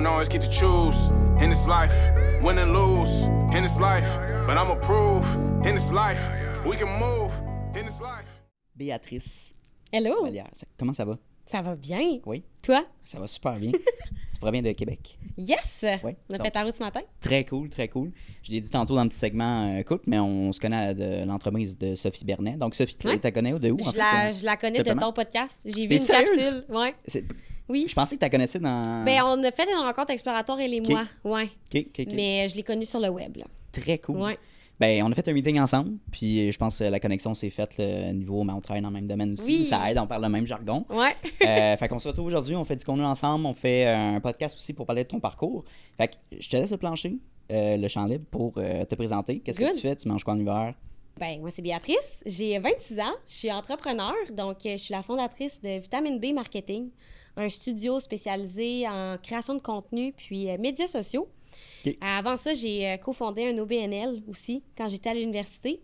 don't always get to choose in this life, win and lose in this life, but I'ma prove in this life, we can move in this life. Béatrice. Hello. Vallière, comment ça va? Ça va bien. Oui. Toi? Ça va super bien. Tu proviens de Québec. Yes! Oui. On a fait ta route ce matin. Très cool, très cool. Je l'ai dit tantôt dans le petit segment couple, mais on se connaît de l'entreprise de Sophie Bernet. Donc, Sophie, tu la connais de où, en fait? Je la connais de ton podcast. J'ai vu T'es une sérieuse? capsule. Ouais. Oui. Je pensais que tu la connaissais dans... Ben, on a fait une rencontre exploratoire, elle et moi. Ouais. OK. Mais je l'ai connue sur le web, là. Très cool. Ouais. Ben, on a fait un meeting ensemble, puis je pense que la connexion s'est faite au niveau, mais on travaille dans le même domaine aussi. Oui. Ça aide, on parle le même jargon. Ouais. Fait qu'on se retrouve aujourd'hui, on fait du contenu ensemble, on fait un podcast aussi pour parler de ton parcours. Fait que je te laisse le plancher, le champ libre pour te présenter. Qu'est-ce que tu fais? Tu manges quoi en hiver? Ben, moi, c'est Béatrice. J'ai 26 ans. Je suis entrepreneur, donc je suis la fondatrice de Vitamine B Marketing, un studio spécialisé en création de contenu puis médias sociaux. Okay. Avant ça, j'ai cofondé un OBNL aussi quand j'étais à l'université.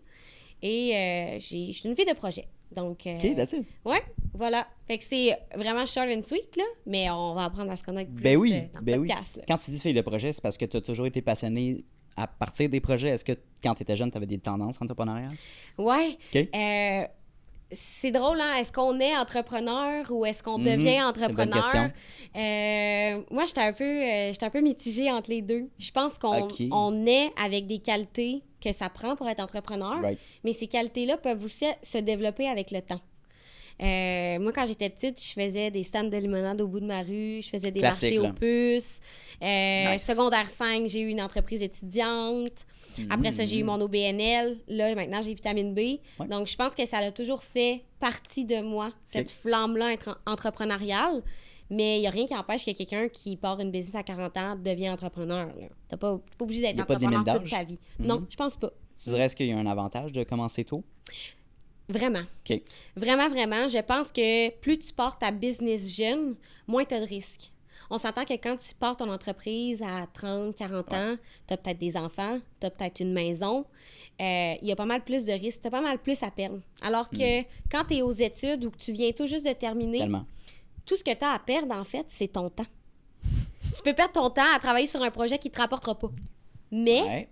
Et je suis une fille de projet. Donc, OK, that's it. Ouais, voilà. Fait que c'est vraiment short and sweet, là, mais on va apprendre à se connaître plus Ben oui, dans le podcast. Oui. Là. Quand tu dis fille de projet, c'est parce que tu as toujours été passionnée à partir des projets. Est-ce que quand tu étais jeune, tu avais des tendances entrepreneuriales? Ouais. OK. C'est drôle, hein? Est-ce qu'on est entrepreneur ou est-ce qu'on devient entrepreneur? C'est une bonne question. Moi, j'étais un peu mitigée entre les deux. Je pense qu'on est avec des qualités que ça prend pour être entrepreneur, mais ces qualités-là peuvent aussi se développer avec le temps. Moi, quand j'étais petite, je faisais des stands de limonade au bout de ma rue, je faisais des marchés aux puces. Nice. Secondaire 5, j'ai eu une entreprise étudiante. Après ça, j'ai eu mon OBNL. Là, maintenant, j'ai Vitamine B. Ouais. Donc, je pense que ça a toujours fait partie de moi, cette flamme-là entrepreneuriale. Mais il n'y a rien qui empêche que quelqu'un qui part une business à 40 ans devienne entrepreneur. Tu n'es pas obligé d'être entrepreneur toute ta vie. Non, je pense pas. Tu dirais, est-ce qu'il y a un avantage de commencer tôt? Vraiment. OK. Vraiment, vraiment. Je pense que plus tu pars ta business jeune, moins tu as de risques. On s'entend que quand tu pars ton entreprise à 30, 40 ans, tu as peut-être des enfants, tu as peut-être une maison, il y a pas mal plus de risques, tu as pas mal plus à perdre. Alors que quand tu es aux études ou que tu viens tout juste de terminer, tout ce que tu as à perdre, en fait, c'est ton temps. Tu peux perdre ton temps à travailler sur un projet qui ne te rapportera pas. Mais...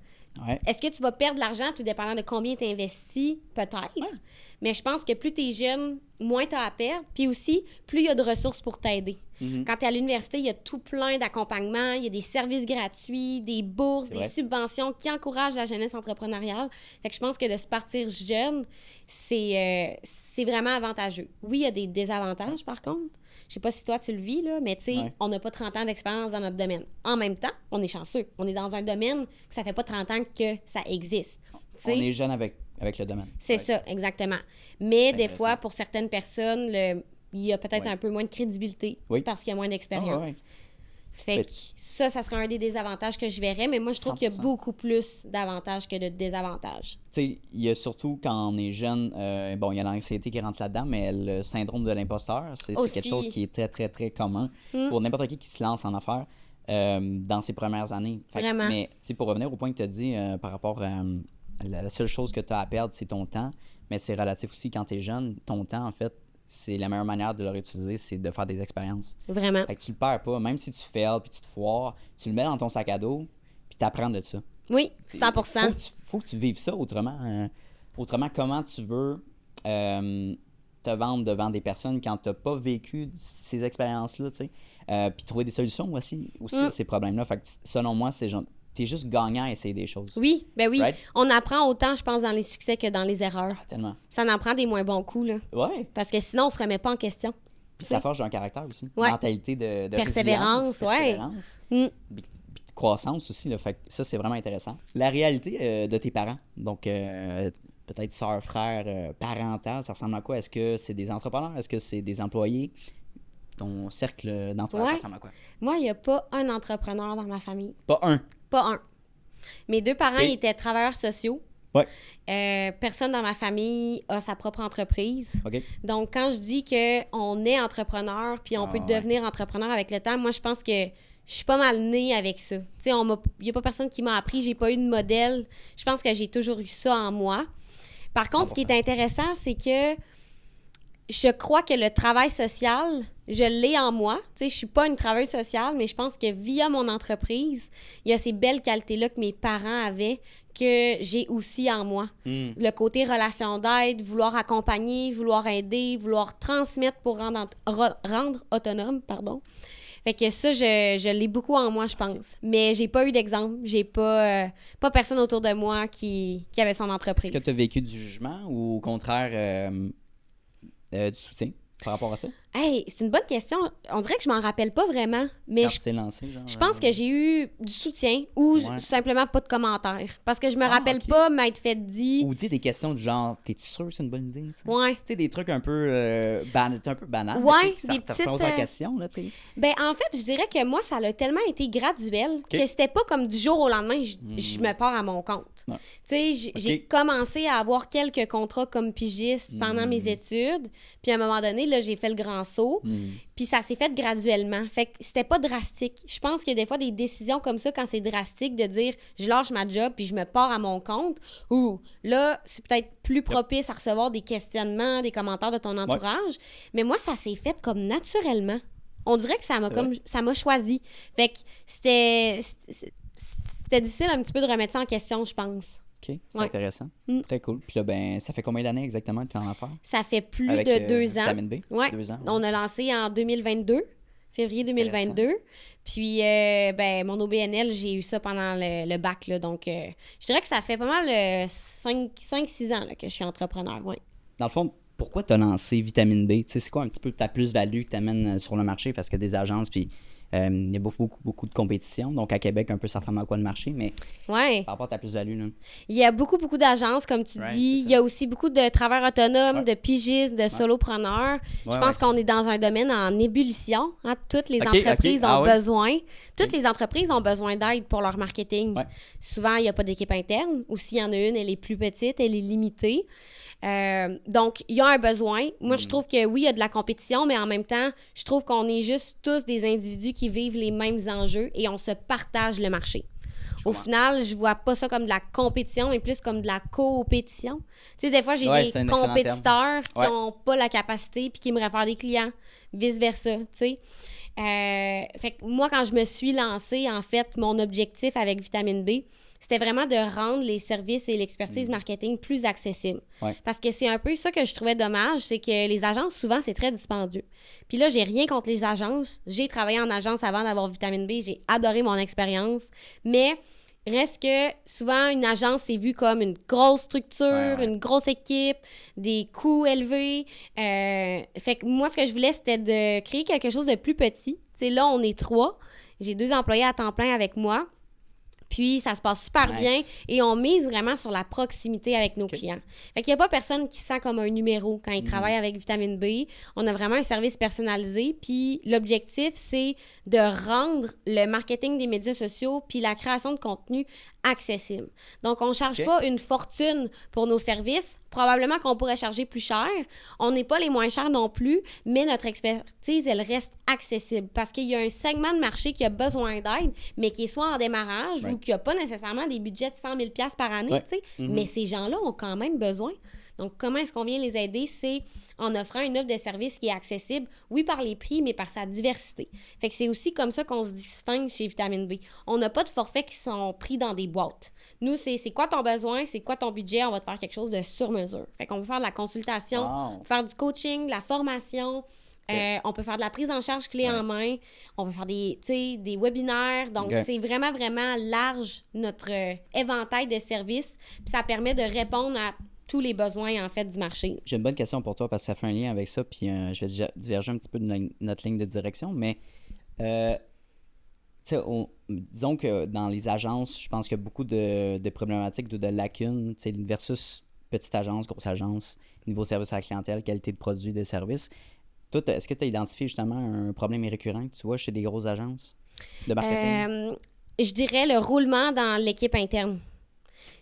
Est-ce que tu vas perdre de l'argent, tout dépendant de combien tu investis? Peut-être. Mais je pense que plus tu es jeune, moins tu as à perdre. Puis aussi, plus il y a de ressources pour t'aider. Quand tu es à l'université, il y a tout plein d'accompagnements. Il y a des services gratuits, des bourses, des subventions qui encouragent la jeunesse entrepreneuriale. Fait que je pense que de se partir jeune, c'est vraiment avantageux. Oui, il y a des désavantages, par contre. Je sais pas si toi, tu le vis, là, mais tu sais, on n'a pas 30 ans d'expérience dans notre domaine. En même temps, on est chanceux. On est dans un domaine que ça fait pas 30 ans que ça existe. T'sais? On est jeune avec le domaine. C'est ça, exactement. Mais des fois, pour certaines personnes, il y a peut-être un peu moins de crédibilité parce qu'il y a moins d'expérience. Fait que ça serait un des désavantages que je verrais, mais moi, je trouve 100%. Qu'il y a beaucoup plus d'avantages que de désavantages. Tu sais, il y a surtout quand on est jeune, il y a l'anxiété qui rentre là-dedans, mais le syndrome de l'imposteur, c'est quelque chose qui est très, très, très commun pour n'importe qui se lance en affaires dans ses premières années. Vraiment. Mais pour revenir au point que tu as dit par rapport à la seule chose que tu as à perdre, c'est ton temps, mais c'est relatif aussi quand tu es jeune. Ton temps, en fait, c'est la meilleure manière de le réutiliser, c'est de faire des expériences. Vraiment. Fait que tu le perds pas. Même si tu fails puis tu te foires, tu le mets dans ton sac à dos puis tu apprends de ça. Oui, 100%. Faut que tu vives ça autrement. Autrement, comment tu veux te vendre devant des personnes quand tu n'as pas vécu ces expériences-là, tu sais. Puis trouver des solutions aussi à ces problèmes-là. Fait que selon moi, c'est genre... T'es juste gagnant à essayer des choses. Oui, ben oui. Right? On apprend autant, je pense, dans les succès que dans les erreurs. Ah, tellement. Ça en prend des moins bons coups, là. Ouais. Parce que sinon, on se remet pas en question. Puis ça forge un caractère aussi. Ouais. Mentalité de persévérance, persévérance. Puis de croissance aussi, là. Fait que ça, c'est vraiment intéressant. La réalité de tes parents, donc peut-être sœur, frère, parental, ça ressemble à quoi? Est-ce que c'est des entrepreneurs? Est-ce que c'est des employés? Ton cercle d'entourage, ça ressemble à quoi? Moi, il n'y a pas un entrepreneur dans ma famille. Pas un? Pas un. Mes deux parents ils étaient travailleurs sociaux. Ouais. Personne dans ma famille a sa propre entreprise. Okay. Donc, quand je dis qu'on est entrepreneur puis on peut devenir entrepreneur avec le temps, moi, je pense que je suis pas mal née avec ça. Tu sais, il n'y a pas personne qui m'a appris, j'ai pas eu de modèle. Je pense que j'ai toujours eu ça en moi. Par contre, 100%. Ce qui est intéressant, c'est que je crois que le travail social je l'ai en moi. Tu sais, je suis pas une travailleuse sociale, mais je pense que via mon entreprise, il y a ces belles qualités-là que mes parents avaient, que j'ai aussi en moi. Le côté relation d'aide, vouloir accompagner, vouloir aider, vouloir transmettre pour rendre autonome, pardon. Fait que ça, je l'ai beaucoup en moi, je pense. Mais j'ai pas eu d'exemple. J'ai pas personne autour de moi qui avait son entreprise. Est-ce que tu as vécu du jugement ou au contraire du soutien par rapport à ça? Hey, c'est une bonne question. On dirait que je m'en rappelle pas vraiment, mais Quand tu t'es lancé, genre, je pense que j'ai eu du soutien ou simplement pas de commentaires. Parce que je me rappelle pas m'être fait dire... Ou tu sais, des questions du genre, t'es-tu sûr que c'est une bonne idée? T'sais? Ouais. Tu sais, des trucs un peu, un peu banals. Ouais, des petites... en question, là, tu sais. Ben, en fait, je dirais que moi, ça a tellement été graduel que c'était pas comme du jour au lendemain, je me pars à mon compte. Tu sais, j'ai commencé à avoir quelques contrats comme pigiste pendant mes études. Puis à un moment donné, là, j'ai fait le grand saut. Puis ça s'est fait graduellement. Fait que c'était pas drastique. Je pense qu'il y a des fois des décisions comme ça, quand c'est drastique, de dire je lâche ma job puis je me pars à mon compte. Ou là, c'est peut-être plus propice à recevoir des questionnements, des commentaires de ton entourage. Mais moi, ça s'est fait comme naturellement. On dirait que ça m'a choisi. Fait que c'était difficile un petit peu de remettre ça en question, je pense. OK, c'est intéressant. Très cool. Puis là, ben, ça fait combien d'années exactement que tu es en affaires? Ça fait plus avec, de 2 ans. Vitamine B? Ouais. 2 ans. On a lancé en 2022, février 2022. Puis, ben, mon OBNL, j'ai eu ça pendant le bac, là. Donc, je dirais que ça fait pas mal 5-6 ans là, que je suis entrepreneur, oui. Dans le fond, pourquoi tu as lancé Vitamine B? Tu sais, c'est quoi un petit peu ta plus-value que tu amènes sur le marché? Parce que des agences, puis il y a beaucoup de compétition. Donc, à Québec, un peu, ça ressemble à quoi le marché? Mais par rapport à ta plus-value, là. Il y a beaucoup d'agences, comme tu dis. Il y a aussi beaucoup de travailleurs autonomes, de pigistes, de solopreneurs. Je pense qu'on est dans un domaine en ébullition. Hein? Toutes les entreprises ont besoin. Toutes les entreprises ont besoin d'aide pour leur marketing. Souvent, il n'y a pas d'équipe interne. Ou s'il y en a une, elle est plus petite, elle est limitée. Donc, il y a un besoin. Moi, je trouve que oui, il y a de la compétition, mais en même temps, je trouve qu'on est juste tous des individus qui vivent les mêmes enjeux et on se partage le marché. Au final, je vois pas ça comme de la compétition, mais plus comme de la coopétition. Tu sais, des fois, j'ai des compétiteurs qui n'ont pas la capacité puis qui me réfèrent des clients, vice-versa, tu sais. Fait que moi, quand je me suis lancée, en fait, mon objectif avec Vitamine B, c'était vraiment de rendre les services et l'expertise marketing plus accessibles. Parce que c'est un peu ça que je trouvais dommage, c'est que les agences, souvent, c'est très dispendieux. Puis là, j'ai rien contre les agences. J'ai travaillé en agence avant d'avoir Vitamine B. J'ai adoré mon expérience. Mais reste que souvent, une agence, c'est vu comme une grosse structure, une grosse équipe, des coûts élevés. Fait que moi, ce que je voulais, c'était de créer quelque chose de plus petit. Tu sais, là, on est 3. J'ai 2 employés à temps plein avec moi. Puis, ça se passe super bien et on mise vraiment sur la proximité avec nos clients. Fait qu'il n'y a pas personne qui se sent comme un numéro quand il travaille avec Vitamine B. On a vraiment un service personnalisé. Puis, l'objectif, c'est de rendre le marketing des médias sociaux puis la création de contenu accessible. Donc, on ne charge pas une fortune pour nos services. Probablement qu'on pourrait charger plus cher. On n'est pas les moins chers non plus, mais notre expertise, elle reste accessible parce qu'il y a un segment de marché qui a besoin d'aide, mais qui est soit en démarrage ou qui n'a pas nécessairement des budgets de 100 000 $ par année, tu sais. Mais ces gens-là ont quand même besoin. Donc, comment est-ce qu'on vient les aider? C'est en offrant une offre de service qui est accessible, oui, par les prix, mais par sa diversité. Fait que c'est aussi comme ça qu'on se distingue chez Vitamine B. On n'a pas de forfaits qui sont pris dans des boîtes. Nous, c'est quoi ton besoin, c'est quoi ton budget, on va te faire quelque chose de sur mesure. Fait qu'on peut faire de la consultation, on peut faire du coaching, de la formation, on peut faire de la prise en charge clé en main, on peut faire des webinaires. Donc, c'est vraiment, vraiment large notre éventail de services. Puis ça permet de répondre à tous les besoins, en fait, du marché. J'ai une bonne question pour toi parce que ça fait un lien avec ça, puis je vais diverger un petit peu de notre ligne de direction, mais disons que dans les agences, je pense qu'il y a beaucoup de problématiques, de lacunes, versus petite agence, grosse agence, niveau service à la clientèle, qualité de produits, de services. Toi, est-ce que tu as identifié justement un problème récurrent que tu vois chez des grosses agences de marketing? Je dirais le roulement dans l'équipe interne.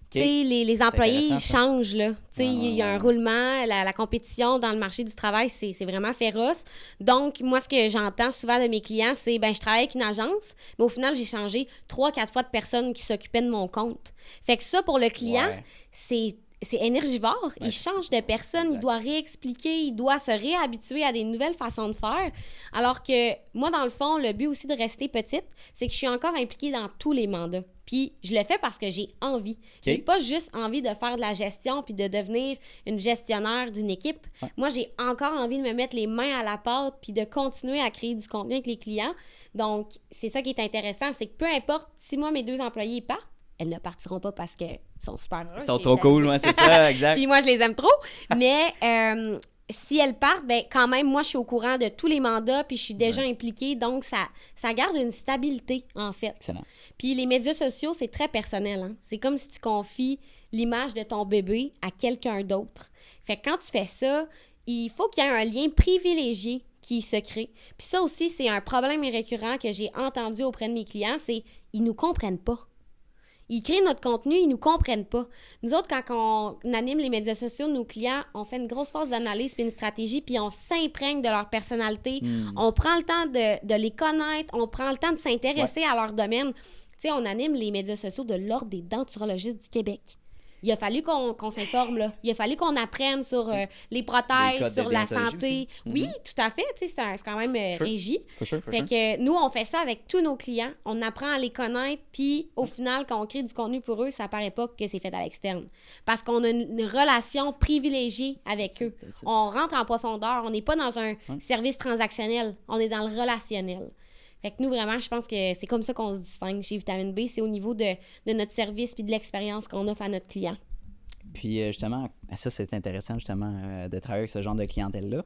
Tu sais, les employés, ils changent, là. Tu sais, il y a un roulement, la compétition dans le marché du travail, c'est vraiment féroce. Donc, moi, ce que j'entends souvent de mes clients, c'est, je travaille avec une agence, mais au final, j'ai changé 3-4 fois de personnes qui s'occupaient de mon compte. Fait que ça, pour le client, c'est c'est énergivore. Ouais, Il change de personne, exact. il doit réexpliquer, il doit se réhabituer à des nouvelles façons de faire. Alors que moi, dans le fond, le but aussi de rester petite, c'est que je suis encore impliquée dans tous les mandats. Puis je le fais parce que j'ai envie. J'ai pas juste envie de faire de la gestion puis de devenir une gestionnaire d'une équipe. Ouais. Moi, j'ai encore envie de me mettre les mains à la pâte puis de continuer à créer du contenu avec les clients. Donc, c'est ça qui est intéressant, c'est que peu importe si moi, mes 2 employés partent, elles ne partiront pas parce qu'elles sont super heureuses. Ils sont trop cool, ouais, c'est ça, exact. Puis moi, je les aime trop. Mais si elles partent, ben quand même, moi, je suis au courant de tous les mandats, puis je suis déjà impliquée. Donc, ça garde une stabilité, en fait. Excellent. Puis les médias sociaux, c'est très personnel. Hein? C'est comme si tu confies l'image de ton bébé à quelqu'un d'autre. Fait que quand tu fais ça, il faut qu'il y ait un lien privilégié qui se crée. Puis ça aussi, c'est un problème récurrent que j'ai entendu auprès de mes clients, c'est ils nous comprennent pas. Ils créent notre contenu, ils nous comprennent pas. Nous autres, quand on anime les médias sociaux de nos clients, on fait une grosse phase d'analyse puis une stratégie, puis on s'imprègne de leur personnalité. On prend le temps de les connaître, on prend le temps de s'intéresser à leur domaine. Tu sais, on anime les médias sociaux de l'Ordre des denturologistes du Québec. Il a fallu qu'on s'informe, là. Il a fallu qu'on apprenne sur les Les prothèses, codes sur de la déontologie santé. aussi. Oui, tout à fait. Tu sais, c'est quand même Sure. régi. For sure, for Fait sure. que nous, on fait ça avec tous nos clients. On apprend à les connaître, puis au final, quand on crée du contenu pour eux, ça paraît pas que c'est fait à l'externe. Parce qu'on a une relation privilégiée avec eux. that's it. On rentre en profondeur. On n'est pas dans un service transactionnel. On est dans le relationnel. Fait que nous, vraiment, je pense que c'est comme ça qu'on se distingue chez Vitamine B. C'est au niveau de notre service puis de l'expérience qu'on offre à notre client. Puis justement, ça c'est intéressant justement de travailler avec ce genre de clientèle-là.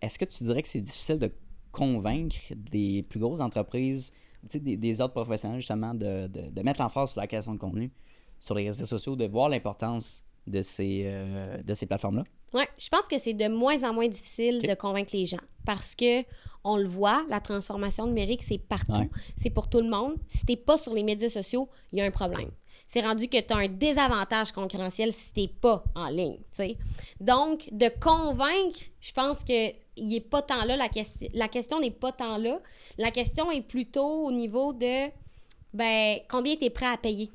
Est-ce que tu dirais que c'est difficile de convaincre des plus grosses entreprises, tu sais, des autres professionnels justement, de mettre l'emphase sur la création de contenu sur les réseaux sociaux, de voir l'importance de ces plateformes-là? Oui, je pense que c'est de moins en moins difficile de convaincre les gens parce que on le voit, la transformation numérique, c'est partout. Ouais. C'est pour tout le monde. Si t'es pas sur les médias sociaux, il y a un problème. C'est rendu que tu as un désavantage concurrentiel si t'es pas en ligne, tu sais. Donc, de convaincre, je pense que il est pas tant là, la question n'est pas tant là. La question est plutôt au niveau de, ben, combien tu es prêt à payer.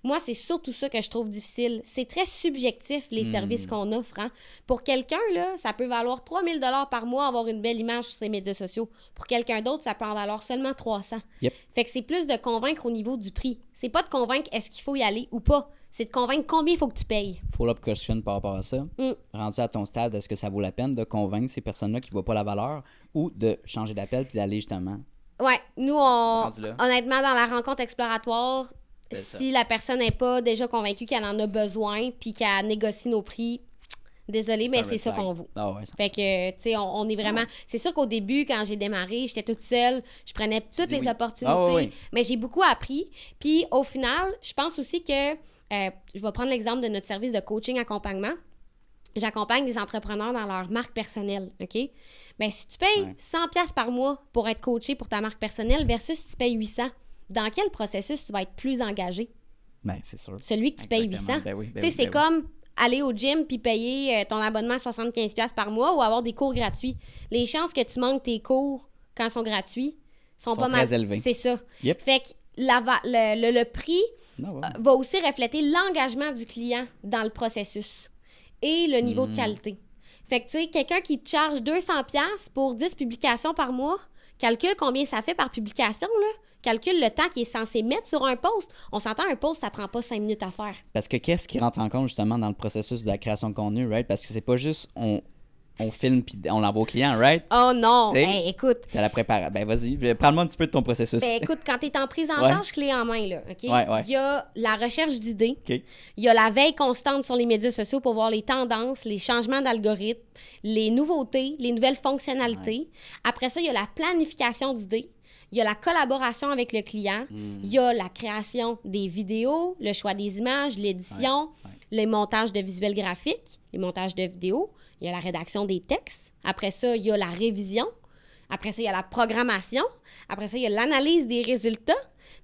Moi, c'est surtout ça que je trouve difficile. C'est très subjectif, les services qu'on offre. Hein. Pour quelqu'un, là, ça peut valoir 3 000 $ par mois, avoir une belle image sur ses médias sociaux. Pour quelqu'un d'autre, ça peut en valoir seulement 300. Yep. Fait que c'est plus de convaincre au niveau du prix. C'est pas de convaincre est-ce qu'il faut y aller ou pas. C'est de convaincre combien il faut que tu payes. Follow-up question par rapport à ça. Rendu à ton stade, est-ce que ça vaut la peine de convaincre ces personnes-là qui ne voient pas la valeur ou de changer d'appel puis d'aller justement... Ouais, nous, Rendu là. honnêtement, dans la rencontre exploratoire, C'est ça. si la personne n'est pas déjà convaincue qu'elle en a besoin puis qu'elle négocie nos prix, désolé, mais un c'est red ça flag. qu'on vaut. Ah ouais, ça- Fait que, tu sais, on est vraiment... C'est sûr qu'au début, quand j'ai démarré, j'étais toute seule, je prenais toutes dis les oui. opportunités, Ah oui. mais j'ai beaucoup appris. Puis au final, je pense aussi que, je vais prendre l'exemple de notre service de coaching accompagnement. J'accompagne des entrepreneurs dans leur marque personnelle, OK? Bien, si tu payes 100$ par mois pour être coaché pour ta marque personnelle versus si tu payes 800, dans quel processus tu vas être plus engagé? Ben, c'est sûr. Celui que tu payes Exactement. 800. Ben oui, ben Tu sais, oui, c'est ben oui. comme aller au gym puis payer ton abonnement à 75$ par mois ou avoir des cours gratuits. Les chances que tu manques tes cours quand ils sont gratuits sont pas très mal. élevées. C'est ça. Yep. Fait que le prix Non, ouais. va aussi refléter l'engagement du client dans le processus et le niveau de qualité. Fait que, tu sais, quelqu'un qui te charge 200$ pour 10 publications par mois, calcule combien ça fait par publication, là. Calcule le temps qu'il est censé mettre sur un post. On s'entend, un post, ça prend pas 5 minutes à faire. Parce que qu'est-ce qui rentre en compte justement dans le processus de la création de contenu, right? Parce que c'est pas juste on filme puis on l'envoie au client, right? Oh non! T'sais, Hey, écoute, T'as la préparation. Ben vas-y, parle-moi un petit peu de ton processus. ben, écoute, quand tu es en prise en Ouais. charge clé en main, là, OK? Ouais, ouais. Il y a la recherche d'idées. OK. Il y a la veille constante sur les médias sociaux pour voir les tendances, les changements d'algorithmes, les nouveautés, les nouvelles fonctionnalités. Après ça, il y a la planification d'idées. Il y a la collaboration avec le client. Il y a la création des vidéos, le choix des images, l'édition, le montage de visuels graphiques, les montages de vidéos. Il y a la rédaction des textes. Après ça, il y a la révision. Après ça, il y a la programmation. Après ça, il y a l'analyse des résultats.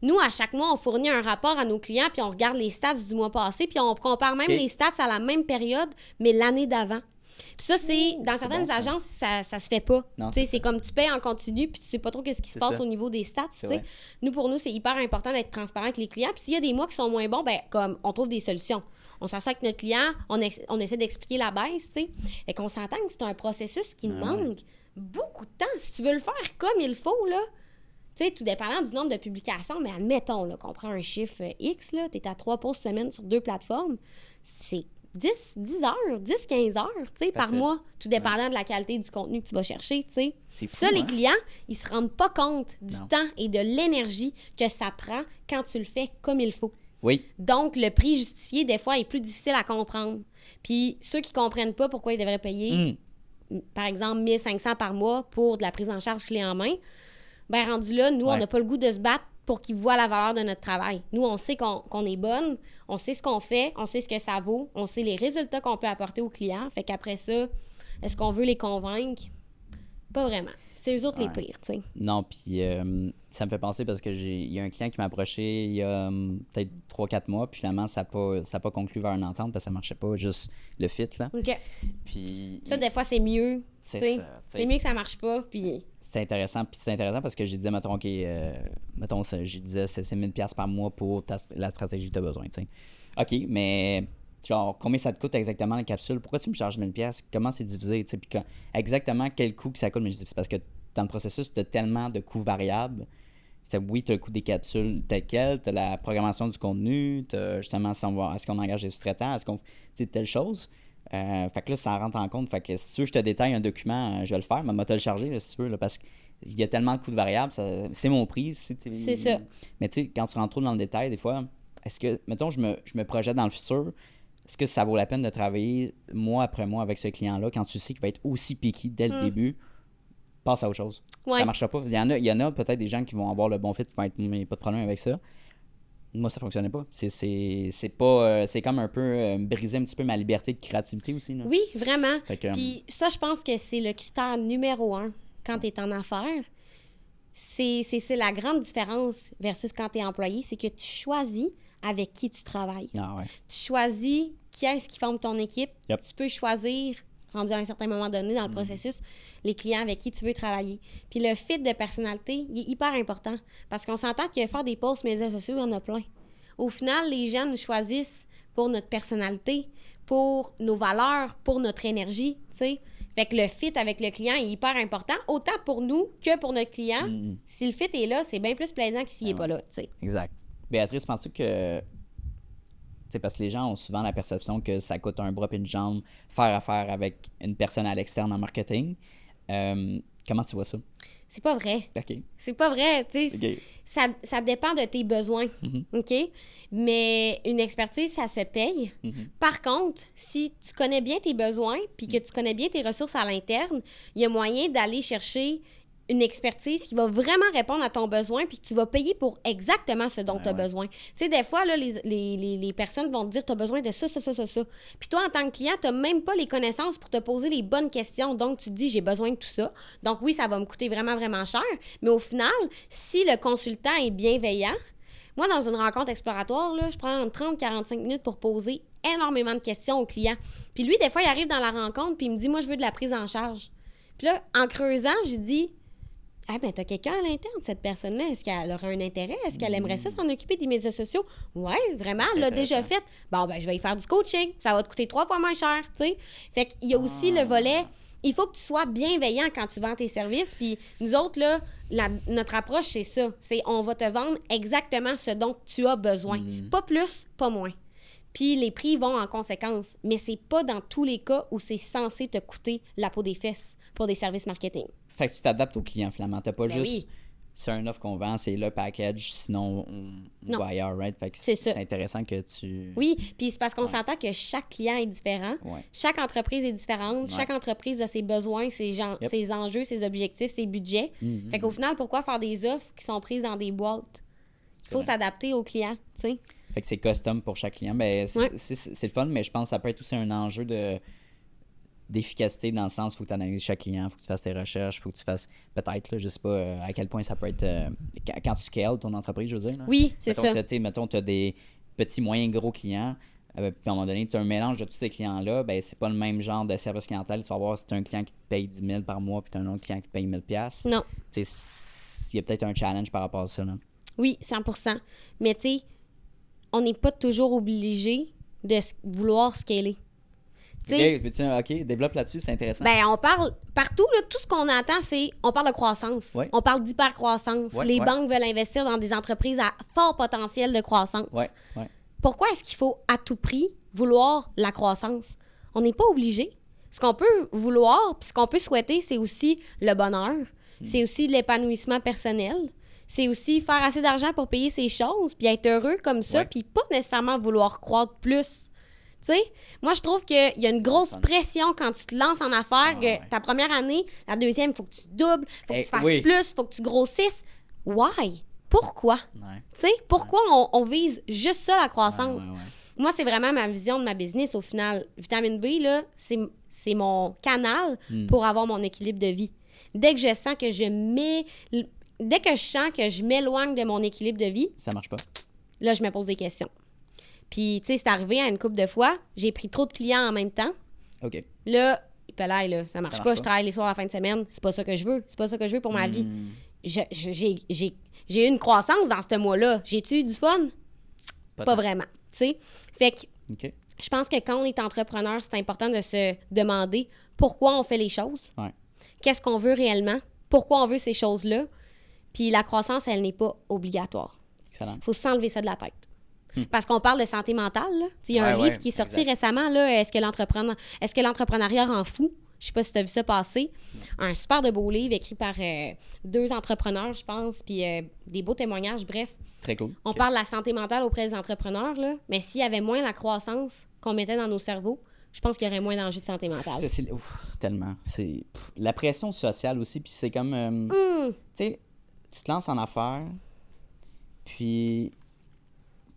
Nous, à chaque mois, on fournit un rapport à nos clients, puis on regarde les stats du mois passé, puis on compare même OK. les stats à la même période, mais l'année d'avant. Puis ça, c'est dans certaines bon, ça. agences, ça se fait pas. Non, Tu sais, c'est c'est comme tu payes en continu, puis tu sais pas trop qu'est-ce qui se C'est passe ça. au niveau des stats. Tu sais. vrai. Nous, pour nous, c'est hyper important d'être transparent avec les clients. Puis s'il y a des mois qui sont moins bons, ben comme on trouve des solutions. On s'assoit avec notre client, on essaie d'expliquer la baisse, tu sais. Fait qu'on s'entend que c'est un processus qui demande beaucoup de temps. Si tu veux le faire comme il faut, là, tu sais, tout dépendant du nombre de publications, mais admettons là, qu'on prend un chiffre X, là, t'es à 3 posts semaine sur 2 plateformes, c'est 10 heures, 10, 15 heures, tu sais, par mois, tout dépendant de la qualité du contenu que tu vas chercher, tu sais. C'est fou, Ça, les hein? clients, ils se rendent pas compte du temps et de l'énergie que ça prend quand tu le fais comme il faut. Oui. Donc, le prix justifié, des fois, est plus difficile à comprendre. Puis, ceux qui comprennent pas pourquoi ils devraient payer, par exemple, 1500 par mois pour de la prise en charge clé en main, ben rendu là, nous, on n'a pas le goût de se battre pour qu'ils voient la valeur de notre travail. Nous, on sait qu'on est bonne, on sait ce qu'on fait, on sait ce que ça vaut, on sait les résultats qu'on peut apporter aux clients. Fait qu'après ça, est-ce qu'on veut les convaincre? Pas vraiment. C'est eux autres les pires, tu sais. Non, puis ça me fait penser parce que il y a un client qui m'a approché il y a peut-être 3-4 mois, puis finalement, ça n'a pas conclu vers une entente parce que ça marchait pas, juste le fit, là. OK. Puis... Ça, des fois, c'est mieux. C'est tu sais. ça, tu sais. C'est mieux que ça marche pas, puis... C'est intéressant parce que je disais, mettons, OK, je disais, c'est 1000$ par mois pour la stratégie que tu as besoin, tu sais. OK, mais genre, combien ça te coûte exactement la capsule? Pourquoi tu me charges 1000$? Comment c'est divisé, tu sais? Puis exactement quel coût que ça coûte? Mais je dis, c'est parce que dans le processus, tu as tellement de coûts variables. Oui, tu as le coût des capsules tel quel, tu as la programmation du contenu, tu as justement, est-ce qu'on engage des sous-traitants, est-ce qu'on fait telle chose. Fait que là, ça rentre en compte. Fait que si tu veux, je te détaille un document, je vais le faire, mais moi, te le charger, là, si tu veux, là, parce qu'il y a tellement de coûts de variables, c'est mon prix. C'est ça. Mais tu sais, quand tu rentres trop dans le détail, des fois, est-ce que, mettons, je me projette dans le futur, est-ce que ça vaut la peine de travailler mois après mois avec ce client-là quand tu sais qu'il va être aussi piqué dès le début? Passe à autre chose. Ouais. Ça marchera pas. Il y en a peut-être des gens qui vont avoir le bon fit, mais pas de problème avec ça. Moi, ça fonctionnait pas. C'est pas... c'est comme un peu briser un petit peu ma liberté de créativité aussi, là. Oui, vraiment. Fait que, Puis ça, je pense que c'est le critère numéro 1 quand tu es en affaires. C'est la grande différence versus quand tu es employé, c'est que tu choisis avec qui tu travailles. Ah ouais. Tu choisis qui est-ce qui forme ton équipe. Yep. Tu peux choisir, rendu à un certain moment donné dans le processus, les clients avec qui tu veux travailler. Puis le fit de personnalité, il est hyper important parce qu'on s'entend que faire des posts médias sociaux, il y en a plein. Au final, les gens nous choisissent pour notre personnalité, pour nos valeurs, pour notre énergie, tu sais. Fait que le fit avec le client est hyper important, autant pour nous que pour notre client. Si le fit est là, c'est bien plus plaisant que s'il n'est pas là, tu sais. Exact. Béatrice, penses-tu que... C'est parce que les gens ont souvent la perception que ça coûte un bras et une jambe faire affaire avec une personne à l'externe en marketing. Comment tu vois ça? C'est pas vrai. OK. C'est pas vrai, tu sais. OK. Ça dépend de tes besoins, OK? Mais une expertise, ça se paye. Par contre, si tu connais bien tes besoins puis que tu connais bien tes ressources à l'interne, il y a moyen d'aller chercher une expertise qui va vraiment répondre à ton besoin puis que tu vas payer pour exactement ce dont tu as besoin. Tu sais, des fois, là, les personnes vont te dire « tu as besoin de ça, ça, ça, ça, ça ». Puis toi, en tant que client, tu n'as même pas les connaissances pour te poser les bonnes questions. Donc, tu te dis « j'ai besoin de tout ça ». Donc oui, ça va me coûter vraiment, vraiment cher. Mais au final, si le consultant est bienveillant, moi, dans une rencontre exploratoire, là, je prends 30-45 minutes pour poser énormément de questions au client. Puis lui, des fois, il arrive dans la rencontre puis il me dit « moi, je veux de la prise en charge ». Puis là, en creusant, j'ai dit ah, ben, t'as quelqu'un à l'interne, cette personne-là. Est-ce qu'elle aurait un intérêt? Est-ce qu'elle aimerait ça s'en occuper des médias sociaux? Oui, vraiment, elle l'a déjà fait. Bon, ben, je vais y faire du coaching. Ça va te coûter 3 fois moins cher, tu sais. Fait qu'il y a aussi le volet, il faut que tu sois bienveillant quand tu vends tes services. Puis nous autres, là, notre approche, c'est ça. C'est on va te vendre exactement ce dont tu as besoin. Pas plus, pas moins. Puis les prix vont en conséquence. Mais c'est pas dans tous les cas où c'est censé te coûter la peau des fesses pour des services marketing. Fait que tu t'adaptes au client, finalement. T'as pas Ben juste... oui. C'est un offre qu'on vend, c'est le package, sinon on va ailleurs, right? Fait que c'est intéressant que tu... Oui, puis c'est parce qu'on s'entend que chaque client est différent. Ouais. Chaque entreprise est différente. Chaque entreprise a ses besoins, ses enjeux, ses objectifs, ses budgets. Fait qu'au final, pourquoi faire des offres qui sont prises dans des boîtes? Il faut s'adapter au client, tu sais. Fait que c'est custom pour chaque client. Ben, c'est le fun, mais je pense que ça peut être aussi un enjeu d'efficacité dans le sens, il faut que tu analyses chaque client, il faut que tu fasses tes recherches, il faut que tu fasses, peut-être, là, je sais pas à quel point ça peut être, quand tu scales ton entreprise, je veux dire. Là. Oui, c'est ça. Mettons, tu as des petits, moyens, gros clients, puis à un moment donné, tu as un mélange de tous ces clients-là, ben c'est pas le même genre de service clientèle. Tu vas voir si tu as un client qui te paye 10 000 par mois, puis tu as un autre client qui te paye 1 000$. Non. Il y a peut-être un challenge par rapport à ça. Là. Oui, 100%. Mais tu sais, on n'est pas toujours obligé de vouloir scaler. Tu sais, OK, développe là-dessus, c'est intéressant. ben, on parle partout, là, tout ce qu'on entend, on parle de croissance. Ouais. On parle d'hypercroissance. Ouais, Les ouais. banques veulent investir dans des entreprises à fort potentiel de croissance. Ouais. Pourquoi est-ce qu'il faut à tout prix vouloir la croissance? On n'est pas obligé. Ce qu'on peut vouloir, puis ce qu'on peut souhaiter, c'est aussi le bonheur. C'est aussi l'épanouissement personnel. C'est aussi faire assez d'argent pour payer ses choses, puis être heureux comme ça, Ouais. puis pas nécessairement vouloir croître plus. Tu sais, moi, je trouve qu'il y a une grosse pression quand tu te lances en affaires, que ouais. ta première année, la deuxième, il faut que tu doubles, il faut que tu fasses oui. plus, il faut que tu grossisses. Why? Pourquoi? Ouais. Tu sais, pourquoi on vise juste ça, la croissance? Ouais. Moi, c'est vraiment ma vision de ma business au final. Vitamine B, là, c'est mon canal pour avoir mon équilibre de vie. Dès que je sens que dès que je sens que je m'éloigne de mon équilibre de vie, Ça marche pas. là, je me pose des questions. Puis, tu sais, c'est arrivé à une couple de fois, j'ai pris trop de clients en même temps. OK. Là, ça marche marche pas. pas. Je travaille les soirs à la fin de semaine. C'est pas ça que je veux. C'est pas ça que je veux pour ma vie. J'ai eu une croissance dans ce mois-là. J'ai-tu eu du fun? Pas tant. vraiment. Tu sais? Fait que OK. je pense que quand on est entrepreneur, c'est important de se demander pourquoi on fait les choses. Ouais. Qu'est-ce qu'on veut réellement? Pourquoi on veut ces choses-là? Puis la croissance, elle n'est pas obligatoire. Excellent. Il faut s'enlever ça de la tête. Parce qu'on parle de santé mentale. Là. Il y a un Ouais, livre qui est sorti exact. récemment. Là, est-ce que l'entrepreneuriat rend fou? Je sais pas si tu as vu ça passer. Un super de beau livre écrit par 2 entrepreneurs, je pense, puis des beaux témoignages. Bref, Très cool. on OK. parle de la santé mentale auprès des entrepreneurs, là, mais s'il y avait moins la croissance qu'on mettait dans nos cerveaux, je pense qu'il y aurait moins d'enjeux de santé mentale. Tellement. La pression sociale aussi, puis c'est comme... Tu sais, tu te lances en affaires, puis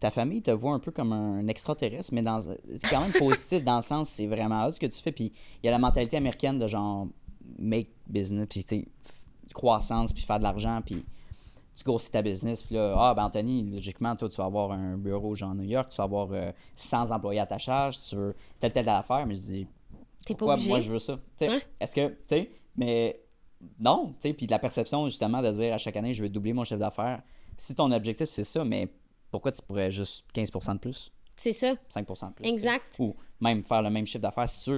ta famille te voit un peu comme un extraterrestre, mais c'est quand même positif dans le sens, c'est vraiment ce que tu fais, puis il y a la mentalité américaine de genre make business, puis tu sais, croissance, puis faire de l'argent, puis tu grossis ta business, puis là, ben Anthony, logiquement, toi, tu vas avoir un bureau genre New York, tu vas avoir 100 employés à ta charge, tu veux telle affaire, mais je dis, T'es pas pourquoi obligé. moi je veux ça? Tu sais, Ouais. est-ce que, tu sais, mais non, tu sais, puis de la perception justement de dire à chaque année, je veux doubler mon chiffre d'affaires. Si ton objectif c'est ça, mais pourquoi tu pourrais juste 15% de plus, C'est ça. 5% de plus? Exact. Tu sais? Ou même faire le même chiffre d'affaires, si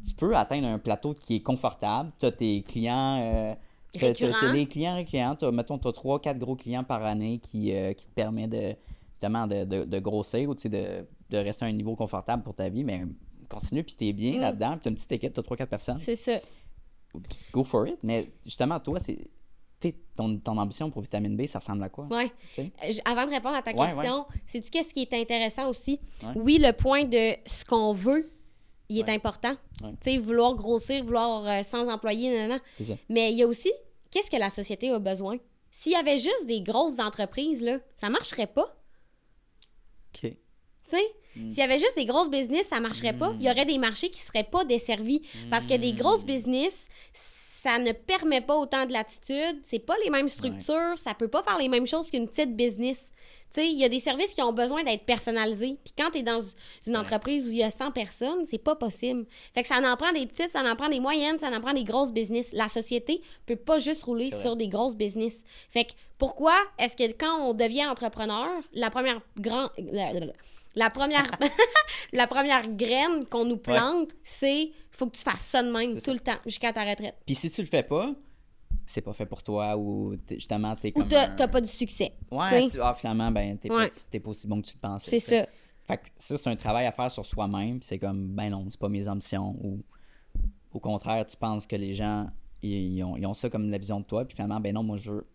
tu peux atteindre un plateau qui est confortable, tu as tes clients. T'as des clients récurrents, mettons, tu as 3-4 gros clients par année qui te permettent de grossir ou de rester à un niveau confortable pour ta vie, mais continue, puis tu es bien là-dedans, puis tu as une petite équipe, tu as 3-4 personnes. C'est ça. Go for it. Mais justement, toi, ton ambition pour Vitamine B, ça ressemble à quoi? Oui. Tu sais? Avant de répondre à ta Ouais, question, sais-tu qu'est-ce qui est intéressant aussi? Ouais. Oui, le point de ce qu'on veut, il est Ouais. important. Ouais. Tu sais, vouloir grossir, vouloir 100 employés, nanana. C'est ça. Mais il y a aussi, qu'est-ce que la société a besoin? S'il y avait juste des grosses entreprises, là, ça marcherait pas. OK. Tu sais, s'il y avait juste des grosses business, ça marcherait pas. Il y aurait des marchés qui seraient pas desservis. Parce que des grosses business, ça ne permet pas autant de latitude. C'est pas les mêmes structures. Ça peut pas faire les mêmes choses qu'une petite business. Tu sais, il y a des services qui ont besoin d'être personnalisés. Puis quand tu es dans une entreprise où il y a 100 personnes, c'est pas possible. Fait que ça en prend des petites, ça en prend des moyennes, ça en prend des grosses business. La société peut pas juste rouler sur des grosses business. Fait que pourquoi est-ce que quand on devient entrepreneur, la première la première graine qu'on nous plante, c'est faut que tu fasses ça de même tout le temps jusqu'à ta retraite. Puis si tu le fais pas, c'est pas fait pour toi ou justement, t'es Ou comme t'as pas du succès. Ouais, t'sais. finalement, ben, t'es Ouais. pas aussi bon que tu le pensais. C'est t'sais. ça. Fait que ça, c'est un travail à faire sur soi-même. Puis c'est comme, ben non, c'est pas mes ambitions. Ou au contraire, tu penses que les gens, ils ont ça comme la vision de toi. Puis finalement, ben non, moi, je veux,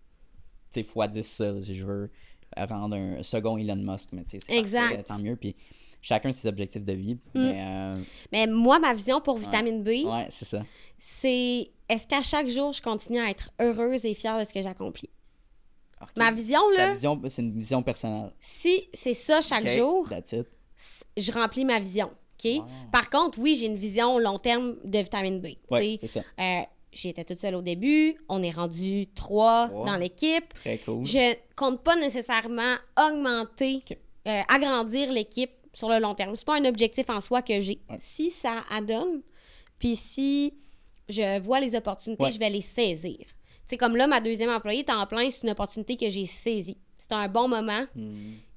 tu sais, x10 ça. Je veux rendre un second Elon Musk. Mais tu sais, c'est Exact. parfait, tant mieux. Puis chacun ses objectifs de vie. Mais moi, ma vision pour Vitamine B, Ouais, c'est ça. c'est est-ce qu'à chaque jour, je continue à être heureuse et fière de ce que j'accomplis? Ok. Ma vision, C'est ta là, vision, c'est une vision personnelle. si c'est ça chaque Ok, jour, That's it. je remplis ma vision. OK? Wow. Par contre, oui, j'ai une vision long terme de Vitamine B. Ouais, t'sais. c'est ça. J'étais toute seule au début. On est rendu 3 Trois. dans l'équipe. Très cool. Je compte pas nécessairement augmenter, Ok. agrandir l'équipe sur le long terme. C'est pas un objectif en soi que j'ai. Ouais. Si ça adonne, puis si je vois les opportunités, Ouais. je vais les saisir. Tu sais, comme là, ma deuxième employée temps plein, c'est une opportunité que j'ai saisie. C'était un bon moment.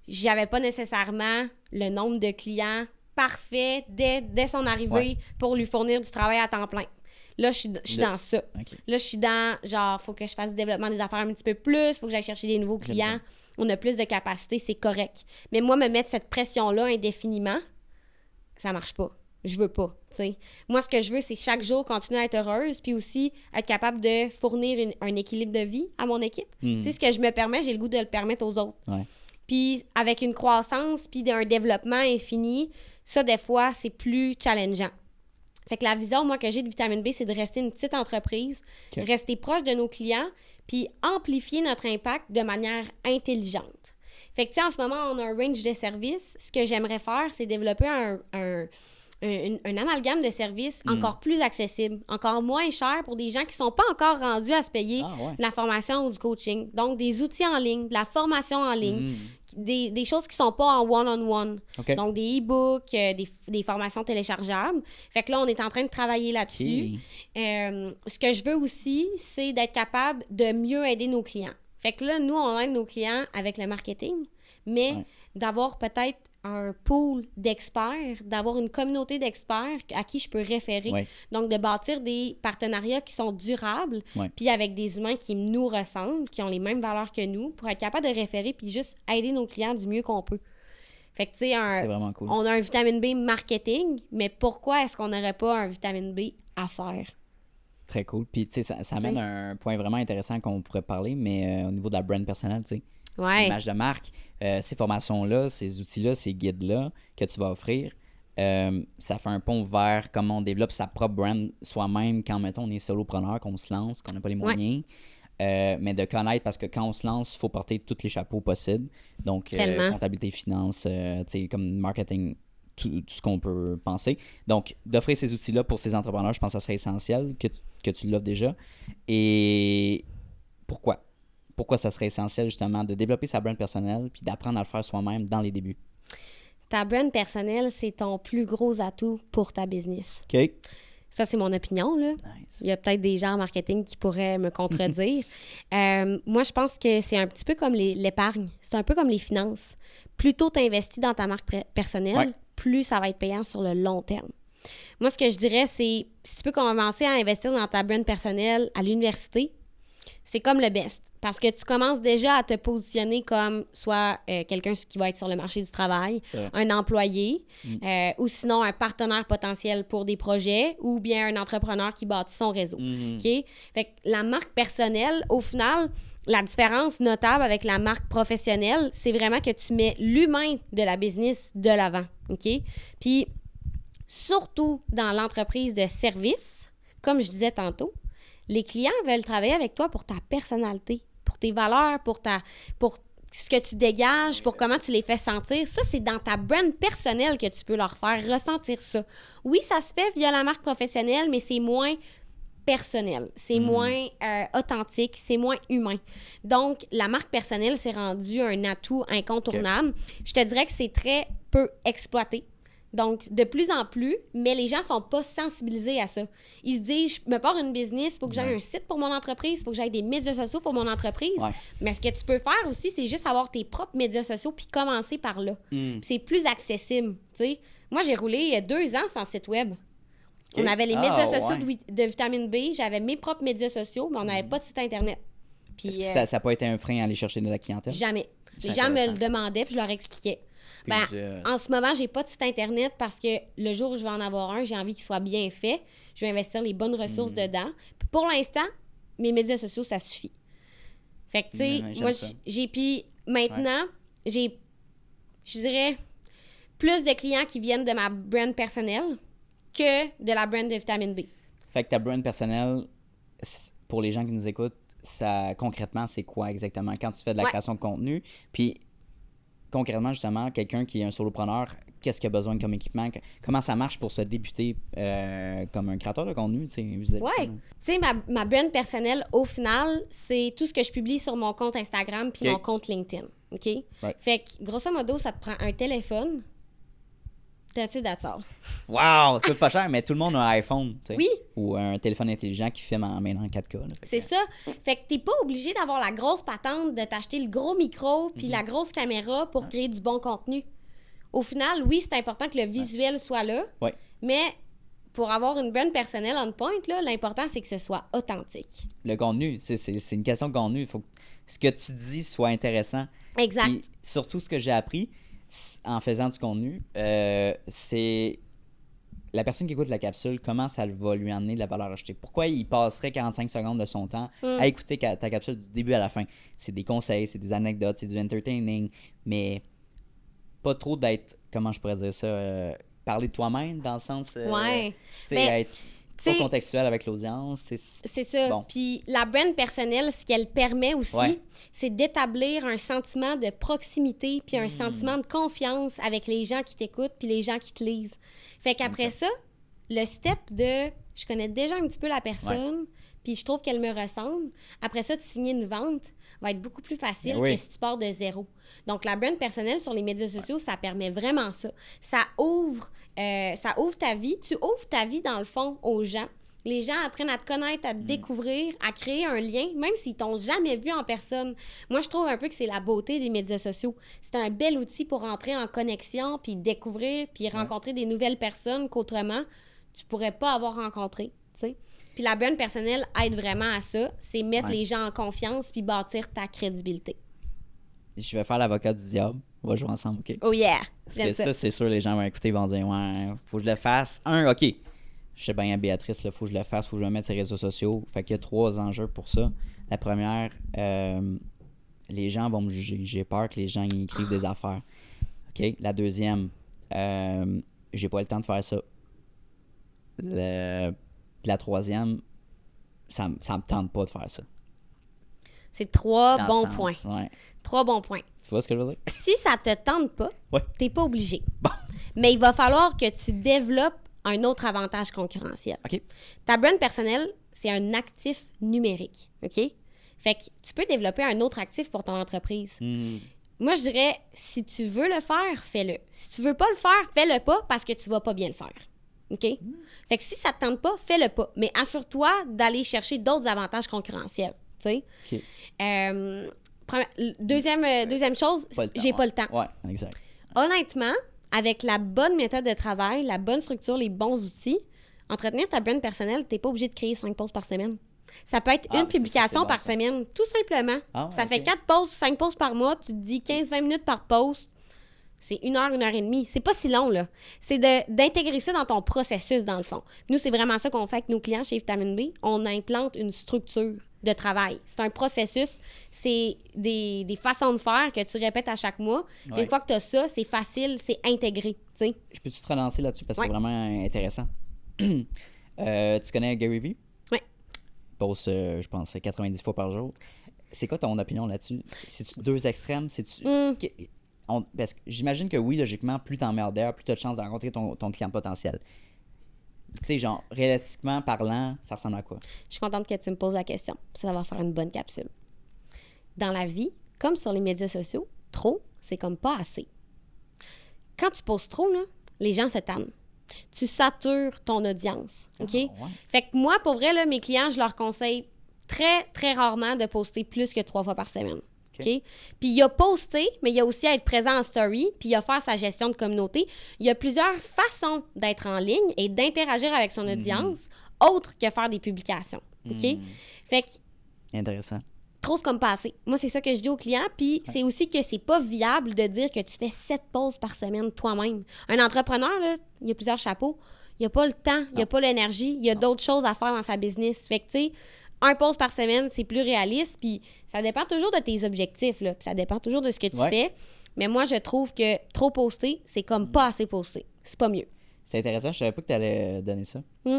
j'avais pas nécessairement le nombre de clients parfait dès son arrivée pour lui fournir du travail à temps plein. Là, je suis dans ça. Okay. Là, je suis dans, genre, faut que je fasse du développement des affaires un petit peu plus, faut que j'aille chercher des nouveaux clients. On a plus de capacité, c'est correct. Mais moi, me mettre cette pression-là indéfiniment, ça marche pas. Je veux pas, tu sais. Moi, ce que je veux, c'est chaque jour continuer à être heureuse, puis aussi être capable de fournir un équilibre de vie à mon équipe. Tu sais, ce que je me permets, j'ai le goût de le permettre aux autres. Ouais. Puis avec une croissance, puis un développement infini, ça, des fois, c'est plus challengeant. Fait que la vision, moi, que j'ai de Vitamine B, c'est de rester une petite entreprise, rester proche de nos clients, puis amplifier notre impact de manière intelligente. Fait que, tu sais, en ce moment, on a un range de services. Ce que j'aimerais faire, c'est développer un amalgame de services encore plus accessible, encore moins cher pour des gens qui ne sont pas encore rendus à se payer de la formation ou du coaching. Donc, des outils en ligne, de la formation en ligne, des choses qui ne sont pas en one-on-one. Okay. Donc, des e-books, des formations téléchargeables. Fait que là, on est en train de travailler là-dessus. Ce que je veux aussi, c'est d'être capable de mieux aider nos clients. Fait que là, nous, on aide nos clients avec le marketing, mais d'avoir peut-être un pool d'experts, d'avoir une communauté d'experts à qui je peux référer. Ouais. Donc, de bâtir des partenariats qui sont durables, puis avec des humains qui nous ressemblent, qui ont les mêmes valeurs que nous, pour être capable de référer puis juste aider nos clients du mieux qu'on peut. Fait que, tu sais, c'est vraiment cool. On a un vitamine B marketing, mais pourquoi est-ce qu'on n'aurait pas un vitamine B à faire? Très cool. Puis, tu sais, ça amène à un point vraiment intéressant qu'on pourrait parler, mais au niveau de la brand personnelle, tu sais. L'image de marque, ces formations-là, ces outils-là, ces guides-là que tu vas offrir, ça fait un pont vers comment on développe sa propre brand soi-même quand, mettons, on est solopreneur, qu'on se lance, qu'on n'a pas les moyens. Mais de connaître, parce que quand on se lance, il faut porter tous les chapeaux possibles. Donc, comptabilité, finance, tu sais, comme marketing, tout ce qu'on peut penser. Donc, d'offrir ces outils-là pour ces entrepreneurs, je pense que ça serait essentiel que tu l'offres déjà. Et pourquoi? Pourquoi ça serait essentiel, justement, de développer sa brand personnelle puis d'apprendre à le faire soi-même dans les débuts? Ta brand personnelle, c'est ton plus gros atout pour ta business. OK. Ça, c'est mon opinion, là. Nice. Il y a peut-être des gens en marketing qui pourraient me contredire. Moi, je pense que c'est un petit peu comme l'épargne. C'est un peu comme les finances. Plus tôt tu investis dans ta marque personnelle, plus ça va être payant sur le long terme. Moi, ce que je dirais, c'est si tu peux commencer à investir dans ta brand personnelle à l'université, c'est comme le best. Parce que tu commences déjà à te positionner comme soit quelqu'un qui va être sur le marché du travail, un employé, ou sinon un partenaire potentiel pour des projets, ou bien un entrepreneur qui bâtit son réseau. OK? Fait que la marque personnelle, au final, la différence notable avec la marque professionnelle, c'est vraiment que tu mets l'humain de la business de l'avant. OK? Puis, surtout dans l'entreprise de service, comme je disais tantôt, les clients veulent travailler avec toi pour ta personnalité, pour tes valeurs, pour ce que tu dégages, pour comment tu les fais sentir. Ça, c'est dans ta brand personnelle que tu peux leur faire ressentir ça. Oui, ça se fait via la marque professionnelle, mais c'est moins personnel, c'est moins authentique, c'est moins humain. Donc, la marque personnelle, c'est rendu un atout incontournable. Je te dirais que c'est très peu exploité. Donc, de plus en plus, mais les gens ne sont pas sensibilisés à ça. Ils se disent, je me pars une business, il faut que j'aille un site pour mon entreprise, il faut que j'aille des médias sociaux pour mon entreprise. Mais ce que tu peux faire aussi, c'est juste avoir tes propres médias sociaux puis commencer par là. C'est plus accessible, tu sais. Moi, j'ai roulé 2 ans sans site web. On avait les médias sociaux de Vitamine B, j'avais mes propres médias sociaux, mais on n'avait pas de site Internet. Puis, est-ce que ça n'a pas été un frein à aller chercher de la clientèle? Jamais. Les gens me le demandaient puis je leur expliquais. En ce moment, j'ai pas de site Internet parce que le jour où je vais en avoir un, j'ai envie qu'il soit bien fait. Je vais investir les bonnes ressources dedans. Puis pour l'instant, mes médias sociaux, ça suffit. Fait que, tu sais, moi, puis maintenant, j'ai, je dirais, plus de clients qui viennent de ma brand personnelle que de la brand de Vitamine B. Fait que ta brand personnelle, pour les gens qui nous écoutent, ça, concrètement, c'est quoi exactement? Quand tu fais de la création de contenu, puis concrètement, justement, quelqu'un qui est un solopreneur, qu'est-ce qu'il a besoin comme équipement? Comment ça marche pour se débuter comme un créateur de contenu? Tu sais, ma brand personnelle, au final, c'est tout ce que je publie sur mon compte Instagram puis mon compte LinkedIn. OK? Fait que, grosso modo, ça te prend un téléphone, That's all. Wow! Ça coûte pas cher, mais tout le monde a un iPhone, tu sais. Oui. Ou un téléphone intelligent qui filme maintenant en 4K. Là. C'est ça. Fait que t'es pas obligé d'avoir la grosse patente, de t'acheter le gros micro puis la grosse caméra pour créer du bon contenu. Au final, oui, c'est important que le visuel soit là, Ouais. mais pour avoir une brand personnelle on point, là, l'important, c'est que ce soit authentique. Le contenu, c'est une question de contenu. Il faut que ce que tu dis soit intéressant. Exact. Puis, surtout, ce que j'ai appris en faisant du contenu, c'est la personne qui écoute la capsule, comment ça va lui amener de la valeur ajoutée. Pourquoi il passerait 45 secondes de son temps à écouter ta capsule du début à la fin? C'est des conseils, c'est des anecdotes, c'est du entertaining, mais pas trop d'être, comment je pourrais dire ça, parler de toi-même dans le sens... Ouais. Tu sais, Ben, être t'sais, pas contextuel avec l'audience. C'est ça. Bon. Puis la brand personnelle, ce qu'elle permet aussi, Ouais. c'est d'établir un sentiment de proximité puis un sentiment de confiance avec les gens qui t'écoutent puis les gens qui te lisent. Fait qu'après ça, le step de « je connais déjà un petit peu la personne puis je trouve qu'elle me ressemble », après ça, de signer une vente va être beaucoup plus facile Ben oui. que si tu pars de zéro. Donc, la brand personnelle sur les médias sociaux, ça permet vraiment ça. Ça ouvre ta vie. Tu ouvres ta vie, dans le fond, aux gens. Les gens apprennent à te connaître, à te découvrir, à créer un lien, même s'ils t'ont jamais vu en personne. Moi, je trouve un peu que c'est la beauté des médias sociaux. C'est un bel outil pour entrer en connexion, puis découvrir, puis rencontrer des nouvelles personnes qu'autrement, tu pourrais pas avoir rencontrées, tu sais. Puis la brand personnelle aide vraiment à ça. C'est mettre les gens en confiance puis bâtir ta crédibilité. Je vais faire l'avocat du diable. On va jouer ensemble, OK? Oh yeah! Parce J'aime que ça, c'est sûr, les gens vont écouter, ils vont dire, ouais, faut que je le fasse. OK. Je sais bien, Béatrice, il faut que je le fasse, faut que je me mette sur les réseaux sociaux. Fait qu'il y a 3 enjeux pour ça. La première, les gens vont me juger. J'ai peur que les gens y écrivent des affaires. OK? La deuxième, j'ai pas le temps de faire ça. La troisième, ça me tente pas de faire ça. C'est 3 Dans le bons sens, points. ouais. 3 bons points. Tu vois ce que je veux dire? Si ça te tente pas, Ouais. t'es pas obligé. Bon. Mais il va falloir que tu développes un autre avantage concurrentiel. OK. Ta brand personnelle, c'est un actif numérique, OK? Fait que tu peux développer un autre actif pour ton entreprise. Moi, je dirais, si tu veux le faire, fais-le. Si tu veux pas le faire, fais-le pas parce que tu vas pas bien le faire. OK? Fait que si ça te tente pas, fais-le pas. Mais assure-toi d'aller chercher d'autres avantages concurrentiels, tu sais? OK. Deuxième chose, Pas le temps, j'ai ouais. pas le temps. Ouais, exact. Honnêtement, avec la bonne méthode de travail, la bonne structure, les bons outils, entretenir ta brand personnelle, t'es pas obligé de créer 5 posts par semaine. Ça peut être Ah, une mais ça, publication c'est bon, par ça. semaine, tout simplement. Ah ouais, ça fait ok. 4 posts ou 5 posts par mois, tu te dis 15-20 minutes par post. C'est 1 heure, 1 heure et demie. C'est pas si long, là. C'est d'intégrer ça dans ton processus, dans le fond. Nous, c'est vraiment ça qu'on fait avec nos clients chez Vitamine B. On implante une structure de travail. C'est un processus. C'est des façons de faire que tu répètes à chaque mois. Puis Ouais. une fois que tu as ça, c'est facile, c'est intégré, tu sais. Je peux-tu te relancer là-dessus parce que Ouais. c'est vraiment intéressant. Tu connais Gary Vee? Oui. Il poste, je pense, 90 fois par jour. C'est quoi ton opinion là-dessus? C'est-tu 2 extrêmes? C'est-tu... Parce que j'imagine que oui, logiquement, plus t'emmerdeur, plus t'as de chances de rencontrer ton client potentiel. Tu sais, genre, réalistiquement parlant, ça ressemble à quoi? Je suis contente que tu me poses la question. Ça va faire une bonne capsule. Dans la vie, comme sur les médias sociaux, trop, c'est comme pas assez. Quand tu poses trop, là, les gens se tannent. Tu satures ton audience, OK? Ah, ouais. Fait que moi, pour vrai, là, mes clients, je leur conseille très, très rarement de poster plus que 3 fois par semaine. OK? Puis il y a poster, mais il y a aussi être présent en story, puis il y a faire sa gestion de communauté. Il y a plusieurs façons d'être en ligne et d'interagir avec son audience, autres que faire des publications. OK? Fait que Intéressant. trop, c'est comme pas assez. Moi, c'est ça que je dis aux clients. Puis c'est aussi que c'est pas viable de dire que tu fais 7 posts par semaine toi-même. Un entrepreneur, là, il y a plusieurs chapeaux. Il n'y a pas le temps, il n'y a pas l'énergie, il y a d'autres choses à faire dans sa business. Fait que, tu sais, un post par semaine, c'est plus réaliste. Puis ça dépend toujours de tes objectifs, là. Puis ça dépend toujours de ce que tu fais. Mais moi, je trouve que trop poster, c'est comme pas assez poster. C'est pas mieux. C'est intéressant, je savais pas que tu allais donner ça. Tu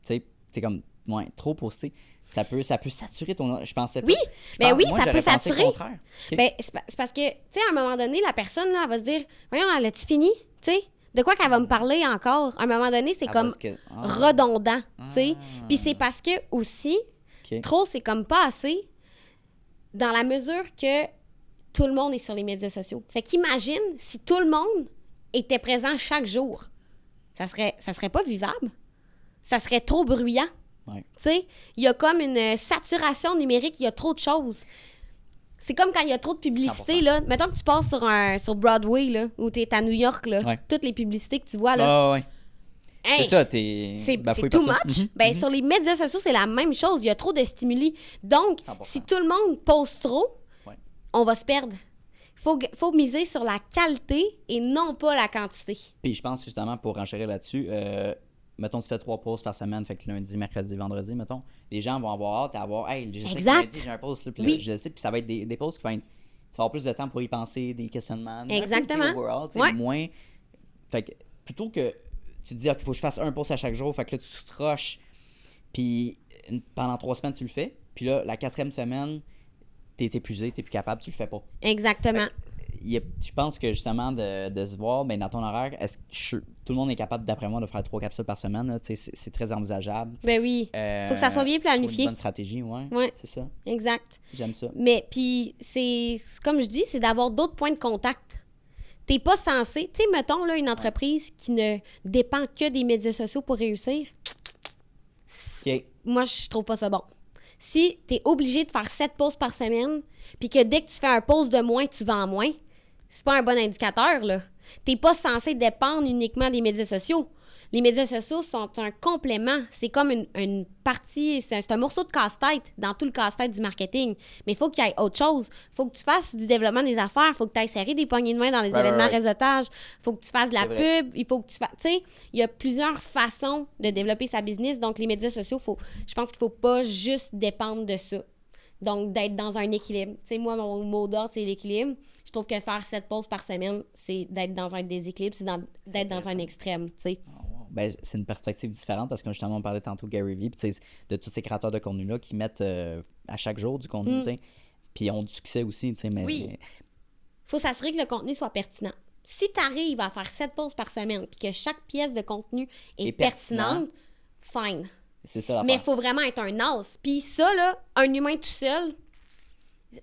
sais, c'est comme, ouais, trop posté. Ça peut saturer ton... Je pensais pas. Oui, ben oui, moi, ça peut j'aurais pensé le saturer. contraire. OK. Ben, c'est parce que, tu sais, à un moment donné, la personne, là, elle va se dire, voyons, elle a-tu fini? Tu sais, de quoi qu'elle va me parler encore? À un moment donné, c'est comme Parce que... redondant, tu sais. Puis c'est parce que aussi, OK. trop, c'est comme pas assez dans la mesure que tout le monde est sur les médias sociaux. Fait qu'imagine si tout le monde était présent chaque jour, ça serait pas vivable. Ça serait trop bruyant. Ouais. Tu sais, il y a comme une saturation numérique, il y a trop de choses. C'est comme quand il y a trop de publicité, 100%. là. Mettons que tu passes sur Broadway, là, ou t'es à New York, là. Ouais. Toutes les publicités que tu vois, là. Ouais. Hey, C'est ça, t'es c'est bafoué too par ça. much. Ben, sur les médias sociaux, c'est la même chose. Il y a trop de stimuli. Donc, 100%. si tout le monde pose trop, Ouais. on va se perdre. Faut miser sur la qualité et non pas la quantité. Puis je pense justement, pour enchérir là-dessus, mettons, tu fais 3 pauses par semaine, fait que lundi, mercredi, vendredi, mettons, les gens vont avoir hâte à avoir, hey, je sais que Exact. lundi, j'ai un pause, là, puis Oui. là, je le sais, puis ça va être des pauses qui vont être. Tu vas avoir plus de temps pour y penser, des questionnements. Exactement. Overall, tu sais, Ouais. moins. Fait que plutôt que tu te dis, OK, il faut que je fasse un pause à chaque jour, fait que là, tu te rushes, puis pendant 3 semaines, tu le fais, puis là, la 4e semaine, t'es épuisé, t'es plus capable, tu le fais pas. Exactement. Je pense que justement de se voir dans ton horaire, tout le monde est capable d'après moi de faire 3 capsules par semaine, là, c'est très envisageable. Ben oui. Faut que ça soit bien planifié. Trouver une bonne stratégie, ouais. Ouais. C'est ça. Exact. J'aime ça. Mais puis, c'est comme je dis, c'est d'avoir d'autres points de contact. T'es pas censé... Tu sais, mettons, là, une entreprise qui ne dépend que des médias sociaux pour réussir, OK. moi, je trouve pas ça bon. Si t'es obligé de faire 7 pauses par semaine, puis que dès que tu fais un pause de moins, tu vends moins, c'est pas un bon indicateur, là. T'es pas censé dépendre uniquement des médias sociaux. Les médias sociaux sont un complément. C'est comme une partie, c'est un morceau de casse-tête dans tout le casse-tête du marketing. Mais il faut qu'il y ait autre chose. Il faut que tu fasses du développement des affaires. Il faut que tu ailles serrer des poignées de main dans les événements réseautage. Il faut que tu fasses de la C'est vrai. pub. Il faut que tu fasses... Tu sais, il y a plusieurs façons de développer sa business. Donc, les médias sociaux, je pense qu'il ne faut pas juste dépendre de ça. Donc, d'être dans un équilibre. Tu sais, moi, mon mot d'ordre, c'est l'équilibre. Je trouve que faire 7 pauses par semaine, c'est d'être dans un déséquilibre, c'est d'être dans un extrême, tu sais. Ben, c'est une perspective différente parce que justement, on parlait tantôt de Gary Vee, puis de tous ces créateurs de contenu-là qui mettent à chaque jour du contenu, tu sais, puis ont du succès aussi, tu sais, mais... Oui. Faut s'assurer que le contenu soit pertinent. Si tu arrives à faire 7 pauses par semaine puis que chaque pièce de contenu est pertinente, fine. C'est ça l'affaire. Mais il faut vraiment être un as. Puis ça, là, un humain tout seul,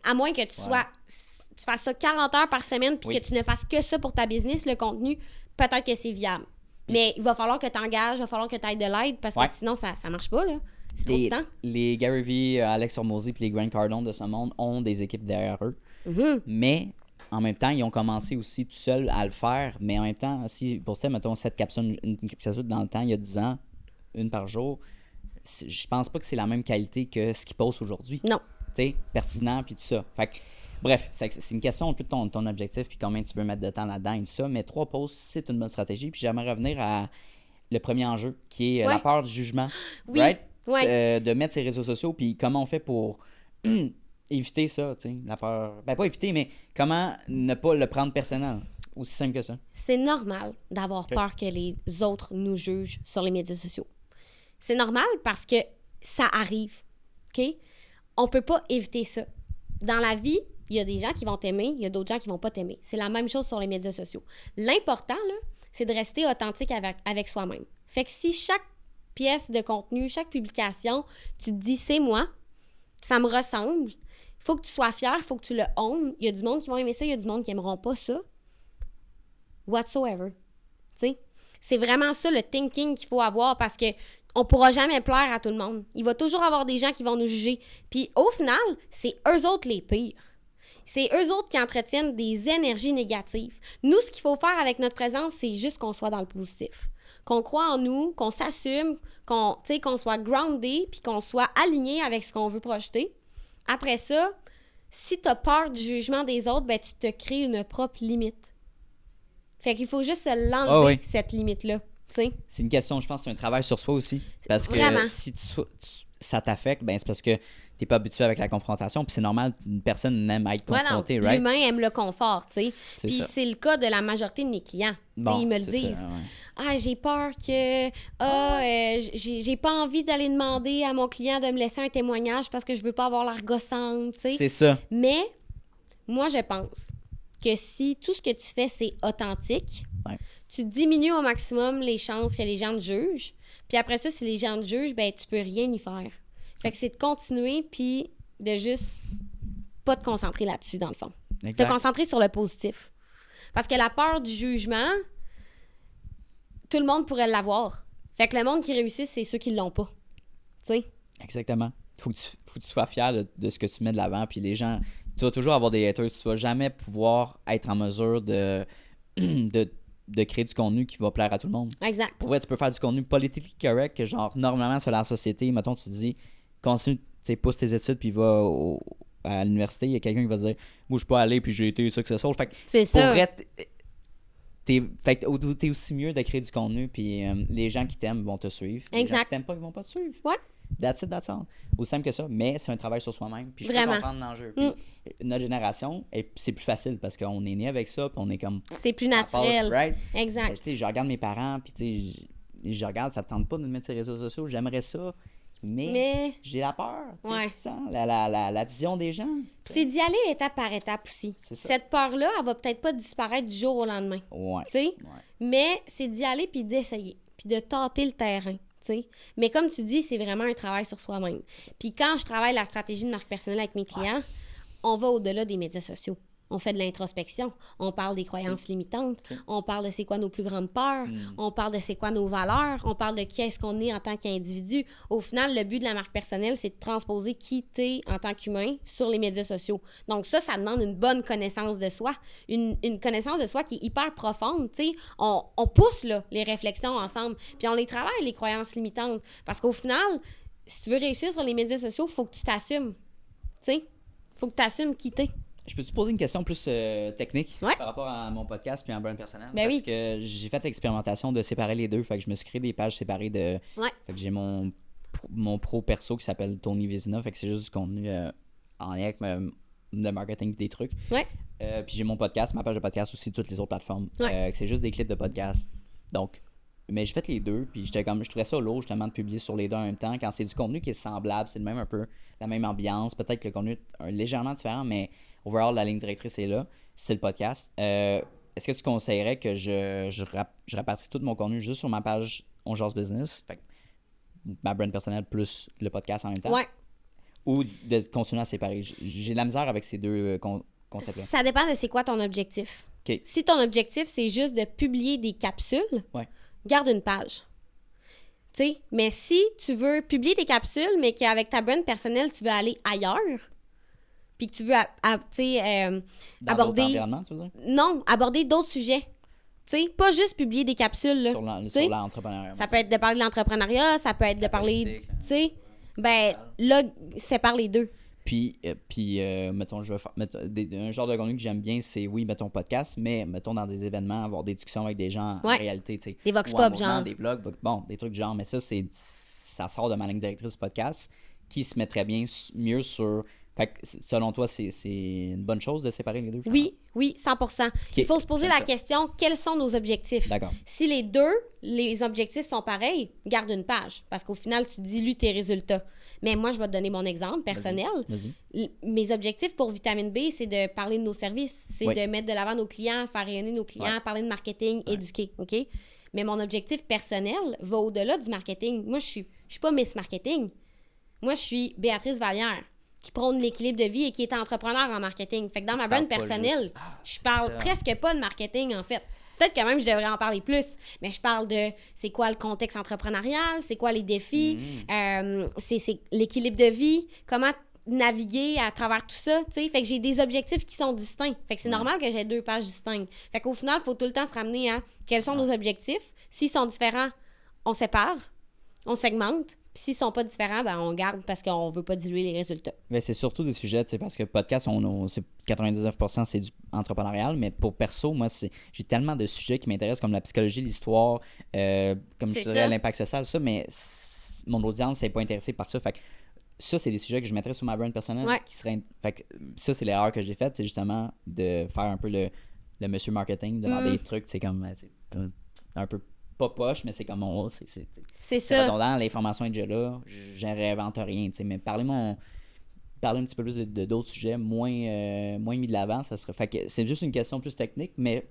à moins que tu fasses ça 40 heures par semaine puis que tu ne fasses que ça pour ta business, le contenu, peut-être que c'est viable. Mais il va falloir que tu engages, il va falloir que tu ailles de l'aide parce que sinon, ça marche pas, là. C'est trop de temps. Les Gary Vee, Alex Hormozy puis les Grant Cardone de ce monde ont des équipes derrière eux. Mais en même temps, ils ont commencé aussi tout seuls à le faire. Mais en même temps, si pour ça, mettons 7 capsules, une capsule dans le temps, il y a 10 ans, une par jour, je pense pas que c'est la même qualité que ce qu'ils postent aujourd'hui. Non. Tu sais, pertinent puis tout ça. Fait que, bref, c'est une question un peu de ton objectif puis combien tu veux mettre de temps là-dedans et tout ça. Mais 3 pauses, c'est une bonne stratégie. Puis j'aimerais revenir à le premier enjeu qui est la peur du jugement. Oui. Right? Ouais. De mettre ses réseaux sociaux puis comment on fait pour éviter ça, tu sais, la peur. Ben, pas éviter, mais comment ne pas le prendre personnel. Aussi simple que ça. C'est normal d'avoir peur que les autres nous jugent sur les médias sociaux. C'est normal parce que ça arrive, OK? On peut pas éviter ça. Dans la vie, il y a des gens qui vont t'aimer, il y a d'autres gens qui vont pas t'aimer. C'est la même chose sur les médias sociaux. L'important, là, c'est de rester authentique avec soi-même. Fait que si chaque pièce de contenu, chaque publication, tu te dis « c'est moi », ça me ressemble, il faut que tu sois fier, il faut que tu le owns. Il y a du monde qui vont aimer ça, il y a du monde qui aimeront pas ça. Whatsoever. Tu sais? C'est vraiment ça le thinking qu'il faut avoir parce que on pourra jamais plaire à tout le monde. Il va toujours avoir des gens qui vont nous juger. Puis au final, c'est eux autres les pires. C'est eux autres qui entretiennent des énergies négatives. Nous, ce qu'il faut faire avec notre présence, c'est juste qu'on soit dans le positif. Qu'on croit en nous, qu'on s'assume, qu'on soit groundé, puis qu'on soit aligné avec ce qu'on veut projeter. Après ça, si tu as peur du jugement des autres, ben tu te crées une propre limite. Fait qu'il faut juste se l'enlever, cette limite-là. T'sais? C'est une question, je pense, c'est un travail sur soi aussi. Parce que Vraiment. si ça t'affecte, ben c'est parce que t'es pas habitué avec la confrontation. Puis c'est normal, une personne n'aime être confrontée, right? L'humain aime le confort, tu sais. C'est Puis ça. c'est le cas de la majorité de mes clients. Bon, ils me le c'est disent. ça, ouais. Ah, j'ai peur que... j'ai pas envie d'aller demander à mon client de me laisser un témoignage parce que je veux pas avoir l'air gossante, tu sais. C'est ça. Mais, moi, je pense que si tout ce que tu fais, c'est authentique, tu diminues au maximum les chances que les gens te jugent. Puis après ça, si les gens te jugent, ben tu peux rien y faire. Fait que c'est de continuer puis de juste pas te concentrer là-dessus, dans le fond. Exact. Te concentrer sur le positif. Parce que la peur du jugement, tout le monde pourrait l'avoir. Fait que le monde qui réussit, c'est ceux qui l'ont pas. Tu sais? Exactement. Faut que tu sois fier de ce que tu mets de l'avant. Puis les gens, tu vas toujours avoir des haters. Tu vas jamais pouvoir être en mesure de créer du contenu qui va plaire à tout le monde. Exact. Pour vrai, tu peux faire du contenu politiquement correct que genre, normalement, sur la société, mettons, tu te dis, continue, tu sais, pousse tes études puis va à l'université, il y a quelqu'un qui va dire, moi, je peux pas aller puis j'ai été successful. Fait que C'est pour ça. vrai, t'es aussi mieux de créer du contenu, puis les gens qui t'aiment vont te suivre. Les gens Exact. qui t'aiment pas, ils vont pas te suivre. Ouais. That's it, that's all. Aussi simple que ça, mais c'est un travail sur soi-même. Puis je peux Vraiment. comprendre l'enjeu. Puis notre génération, c'est plus facile parce qu'on est né avec ça, puis on est comme... C'est plus ça passe, naturel. right? Exact. Tu sais, je regarde mes parents, puis tu sais, je regarde, ça te tente pas de me mettre sur les réseaux sociaux, j'aimerais ça, mais j'ai la peur, tu sais, Ouais. tu sens la vision des gens. Puis c'est d'y aller étape par étape aussi. C'est ça. Cette peur-là, elle va peut-être pas disparaître du jour au lendemain. Ouais. Tu sais? Ouais. Mais c'est d'y aller puis d'essayer. Puis de tâter le terrain. Tu sais? Mais comme tu dis, c'est vraiment un travail sur soi-même. Puis quand je travaille la stratégie de marque personnelle avec mes clients, on va au-delà des médias sociaux. On fait de l'introspection. On parle des croyances limitantes. On parle de c'est quoi nos plus grandes peurs. On parle de c'est quoi nos valeurs. On parle de qui est-ce qu'on est en tant qu'individu. Au final, le but de la marque personnelle, c'est de transposer qui t'es en tant qu'humain sur les médias sociaux. Donc ça demande une bonne connaissance de soi. Une connaissance de soi qui est hyper profonde. Tu sais, on pousse là, les réflexions ensemble. Puis on les travaille, les croyances limitantes. Parce qu'au final, si tu veux réussir sur les médias sociaux, il faut que tu t'assumes. Tu sais, il faut que tu assumes qui t'es. Je peux te poser une question plus technique Ouais. par rapport à mon podcast puis à un brand personnel? Ben parce oui. que j'ai fait l'expérimentation de séparer les deux. Fait que je me suis créé des pages séparées de... Ouais. Fait que j'ai mon pro perso qui s'appelle Tony Vizina. Fait que c'est juste du contenu en lien avec le marketing et des trucs. Ouais. Puis j'ai mon podcast, ma page de podcast aussi, toutes les autres plateformes. Ouais. Que c'est juste des clips de podcast. Donc, mais j'ai fait les deux, puis je trouvais ça lourd justement de publier sur les deux en même temps. Quand c'est du contenu qui est semblable, c'est le même un peu la même ambiance. Peut-être que le contenu est légèrement différent, mais overall, la ligne directrice est là. C'est le podcast. Est-ce que tu conseillerais que je rapatrie tout mon contenu juste sur ma page On Jase Business, fait que ma brand personnelle plus le podcast en même temps? Ouais. Ou de continuer à séparer? J'ai de la misère avec ces deux concepts-là. Ça dépend de c'est quoi ton objectif. OK. Si ton objectif, c'est juste de publier des capsules, Ouais. garde une page. Tu sais, mais si tu veux publier des capsules, mais qu'avec ta brand personnelle, tu veux aller ailleurs, puis que tu veux, tu sais, Dans d'autres aborder... environnements, tu veux dire? Non, aborder d'autres sujets. Tu sais, pas juste publier des capsules, là. Sur sais, l'entrepreneuriat. Ça peut être de parler de l'entrepreneuriat, ça peut être de parler... politique, Tu sais, ben, là, sépare les deux. Puis mettons, je vais faire un genre de contenu que j'aime bien, c'est, oui, mettons, podcast, mais mettons dans des événements, avoir des discussions avec des gens en Ouais. réalité, tu sais. Des vox Ou en pop, mouvement, genre. des blogs, bon, des trucs genre, mais ça sort de ma ligne directrice du podcast qui se met très bien mieux sur... Fait que, selon toi, c'est une bonne chose de séparer les deux? Oui, oui, 100%. Il faut se poser j'aime la ça. question, quels sont nos objectifs? D'accord. Si les objectifs sont pareils, garde une page, parce qu'au final, tu dilues tes résultats. Mais moi, je vais te donner mon exemple personnel. Vas-y. Mes objectifs pour Vitamine B, c'est de parler de nos services, c'est Oui. de mettre de l'avant nos clients, faire rayonner nos clients, Ouais. parler de marketing, éduquer, OK? Mais mon objectif personnel va au-delà du marketing. Moi, je suis pas Miss Marketing. Moi, je suis Béatrice Vallière, qui prône l'équilibre de vie et qui est entrepreneur en marketing. Fait que dans ma brand parles pas personnelle, juste- je parle ça. presque pas de marketing, en fait. Peut-être que même je devrais en parler plus, mais je parle de c'est quoi le contexte entrepreneurial, c'est quoi les défis, c'est l'équilibre de vie, comment naviguer à travers tout ça, tu sais. Fait que j'ai des objectifs qui sont distincts. Fait que c'est normal que j'ai 2 pages distinctes. Fait qu'au final, il faut tout le temps se ramener à quels sont nos objectifs. S'ils sont différents, on sépare, on segmente. Puis s'ils sont pas différents, ben on garde parce qu'on veut pas diluer les résultats. Mais c'est surtout des sujets, tu sais, parce que podcast, c'est 99% c'est du entrepreneurial, mais pour perso, moi, j'ai tellement de sujets qui m'intéressent, comme la psychologie, l'histoire, comme je C'est dirais, ça. l'impact social, ça, mais mon audience n'est pas intéressée par ça. Fait que ça, c'est des sujets que je mettrais sur ma brand personnelle. Ouais. Fait que ça, c'est l'erreur que j'ai faite, c'est justement de faire un peu le monsieur marketing, de demander des trucs, c'est comme un peu pas poche, mais c'est comme c'est C'est c'est ça. redondant, l'information est déjà là, je réinvente rien, tu sais, mais parler un petit peu plus d'autres sujets moins mis de l'avant, ça serait... Fait que c'est juste une question plus technique, mais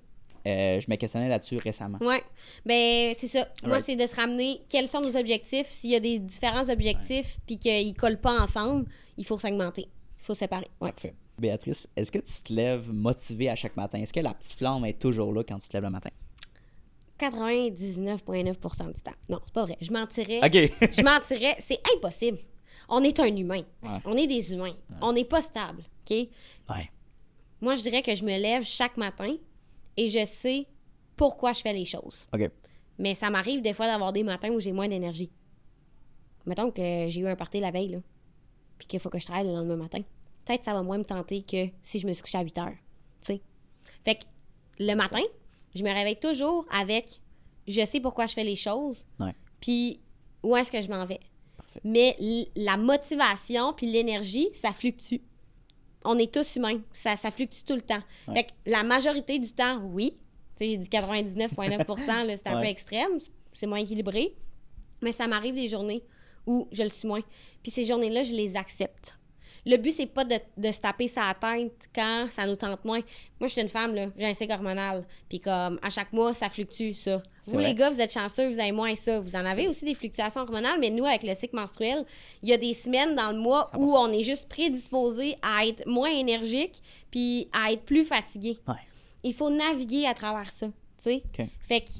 je me questionnais là-dessus récemment. Ouais. Ben, c'est ça. Moi, Alright. c'est de se ramener quels sont nos objectifs. S'il y a des différents objectifs puis qu'ils collent pas ensemble, il faut segmenter. Il faut séparer. Ouais. Parfait. Béatrice, est-ce que tu te lèves motivée à chaque matin? Est-ce que la petite flamme est toujours là quand tu te lèves le matin? 99,9% du temps. Non, c'est pas vrai. Je mentirais. OK. Je mentirais. C'est impossible. On est un humain. Ouais. On est des humains. On n'est pas stable. OK? Ouais. Moi, je dirais que je me lève chaque matin et je sais pourquoi je fais les choses. OK. Mais ça m'arrive des fois d'avoir des matins où j'ai moins d'énergie. Mettons que j'ai eu un party la veille, là, puis qu'il faut que je travaille le lendemain matin. Peut-être que ça va moins me tenter que si je me suis couchée à 8 heures. Tu sais. Fait que le matin, je me réveille toujours avec je sais pourquoi je fais les choses, Ouais. puis où est-ce que je m'en vais. Parfait. Mais la motivation puis l'énergie, ça fluctue. On est tous humains. Ça fluctue tout le temps. Ouais. Fait que la majorité du temps, oui. Tu sais, j'ai dit 99,9 là, c'est un peu extrême. C'est moins équilibré. Mais ça m'arrive des journées où je le suis moins. Puis ces journées-là, je les accepte. Le but, c'est pas de se taper sa tête quand ça nous tente moins. Moi, je suis une femme, là, j'ai un cycle hormonal. Puis comme, à chaque mois, ça fluctue, ça. C'est Vous, vrai. les gars, vous êtes chanceux, vous avez moins ça. Vous en avez aussi des fluctuations hormonales, mais nous, avec le cycle menstruel, il y a des semaines dans le mois 100%. où on est juste prédisposé à être moins énergique puis à être plus fatigué. Ouais. Il faut naviguer à travers ça, tu sais. OK. Fait que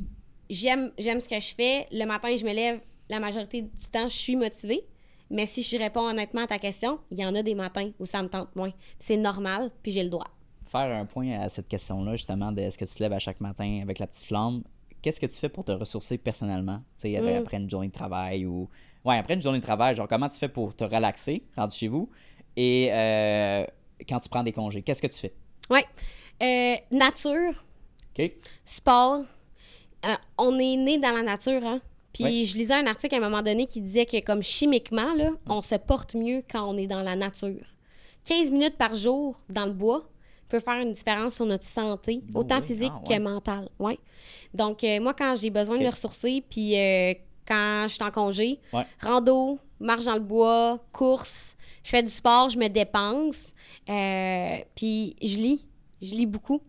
j'aime ce que je fais. Le matin, je me lève, la majorité du temps, je suis motivée. Mais si je réponds honnêtement à ta question, il y en a des matins où ça me tente moins. C'est normal, puis j'ai le droit. Faire un point à cette question-là, justement, de est-ce que tu te lèves à chaque matin avec la petite flamme, qu'est-ce que tu fais pour te ressourcer personnellement? Tu sais, après une journée de travail ou... Ouais, après une journée de travail, genre, comment tu fais pour te relaxer, rendu chez vous? Et quand tu prends des congés, qu'est-ce que tu fais? Ouais. Nature, OK? sport. On est né dans la nature, hein? Puis Ouais. je lisais un article à un moment donné qui disait que comme chimiquement, là, on se porte mieux quand on est dans la nature. 15 minutes par jour dans le bois peut faire une différence sur notre santé, Oh autant oui, physique ah ouais. que mentale. Ouais. Donc, moi, quand j'ai besoin de Ok. me ressourcer, puis quand je suis en congé, Ouais. rando, marche dans le bois, course, je fais du sport, je me dépense, puis je lis. Je lis beaucoup.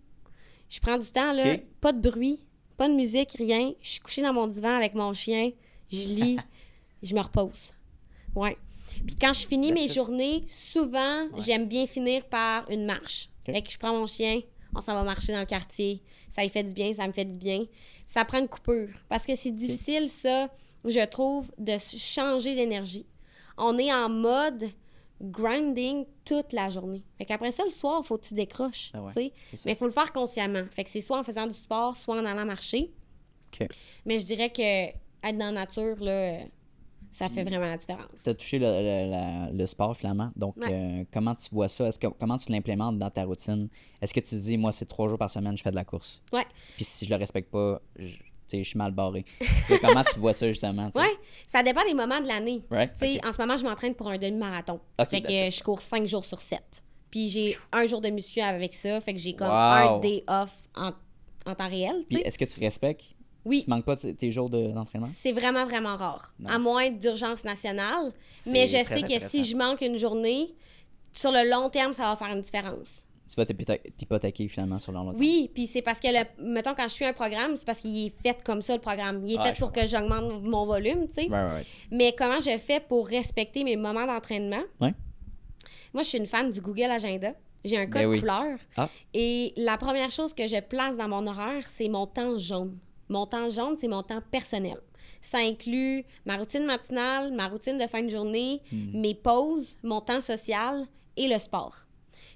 Je prends du temps, là, Ok. pas de bruit, pas de musique, rien. Je suis couchée dans mon divan avec mon chien, je lis, je me repose. Ouais. Puis quand je finis mes That's it. journées, souvent, j'aime bien finir par une marche. Ok. Fait que je prends mon chien, on s'en va marcher dans le quartier. Ça lui fait du bien, ça me fait du bien. Ça prend une coupure. Parce que c'est difficile, ça, je trouve, de changer d'énergie. On est en mode grinding toute la journée. Fait qu'après ça, le soir, il faut que tu décroches. Ah ouais, tu sais. c'est ça. Mais il faut le faire consciemment. Fait que c'est soit en faisant du sport, soit en allant marcher. OK. Mais je dirais que être dans la nature, là, ça fait vraiment la différence. Tu as touché le sport, finalement. Donc, Ouais. comment tu vois ça? Comment tu l'implémentes dans ta routine? Est-ce que tu te dis, moi, c'est 3 jours par semaine, je fais de la course? Ouais. Puis si je le respecte pas, je suis mal barré. Tu sais, comment tu vois ça, justement? tu sais? Ouais, ça dépend des moments de l'année. Right, Tu sais, ok. en ce moment, je m'entraîne pour un demi-marathon. Ok, Fait que that's it. je cours 5 jours sur 7. Puis j'ai un jour de muscu avec ça. Fait que j'ai comme Wow. un day off en temps réel. tu Puis sais. est-ce que tu respectes? Oui. Tu manques pas tes jours d'entraînement? C'est vraiment, vraiment rare. Nice. À moins d'urgence nationale. C'est Mais je très sais que intéressant. si je manque une journée, sur le long terme, ça va faire une différence. Tu vas t'hypothéquer, finalement, sur le long terme. Oui, puis c'est parce que, mettons, quand je suis un programme, c'est parce qu'il est fait comme ça, le programme. Il est Ouais, fait je pour que j'augmente mon volume, tu sais. Right. Mais comment je fais pour respecter mes moments d'entraînement? Ouais. Moi, je suis une fan du Google Agenda. J'ai un code Ben oui. couleur. Ah. Et la première chose que je place dans mon horaire, c'est mon temps jaune. Mon temps jaune, c'est mon temps personnel. Ça inclut ma routine matinale, ma routine de fin de journée, mes pauses, mon temps social et le sport.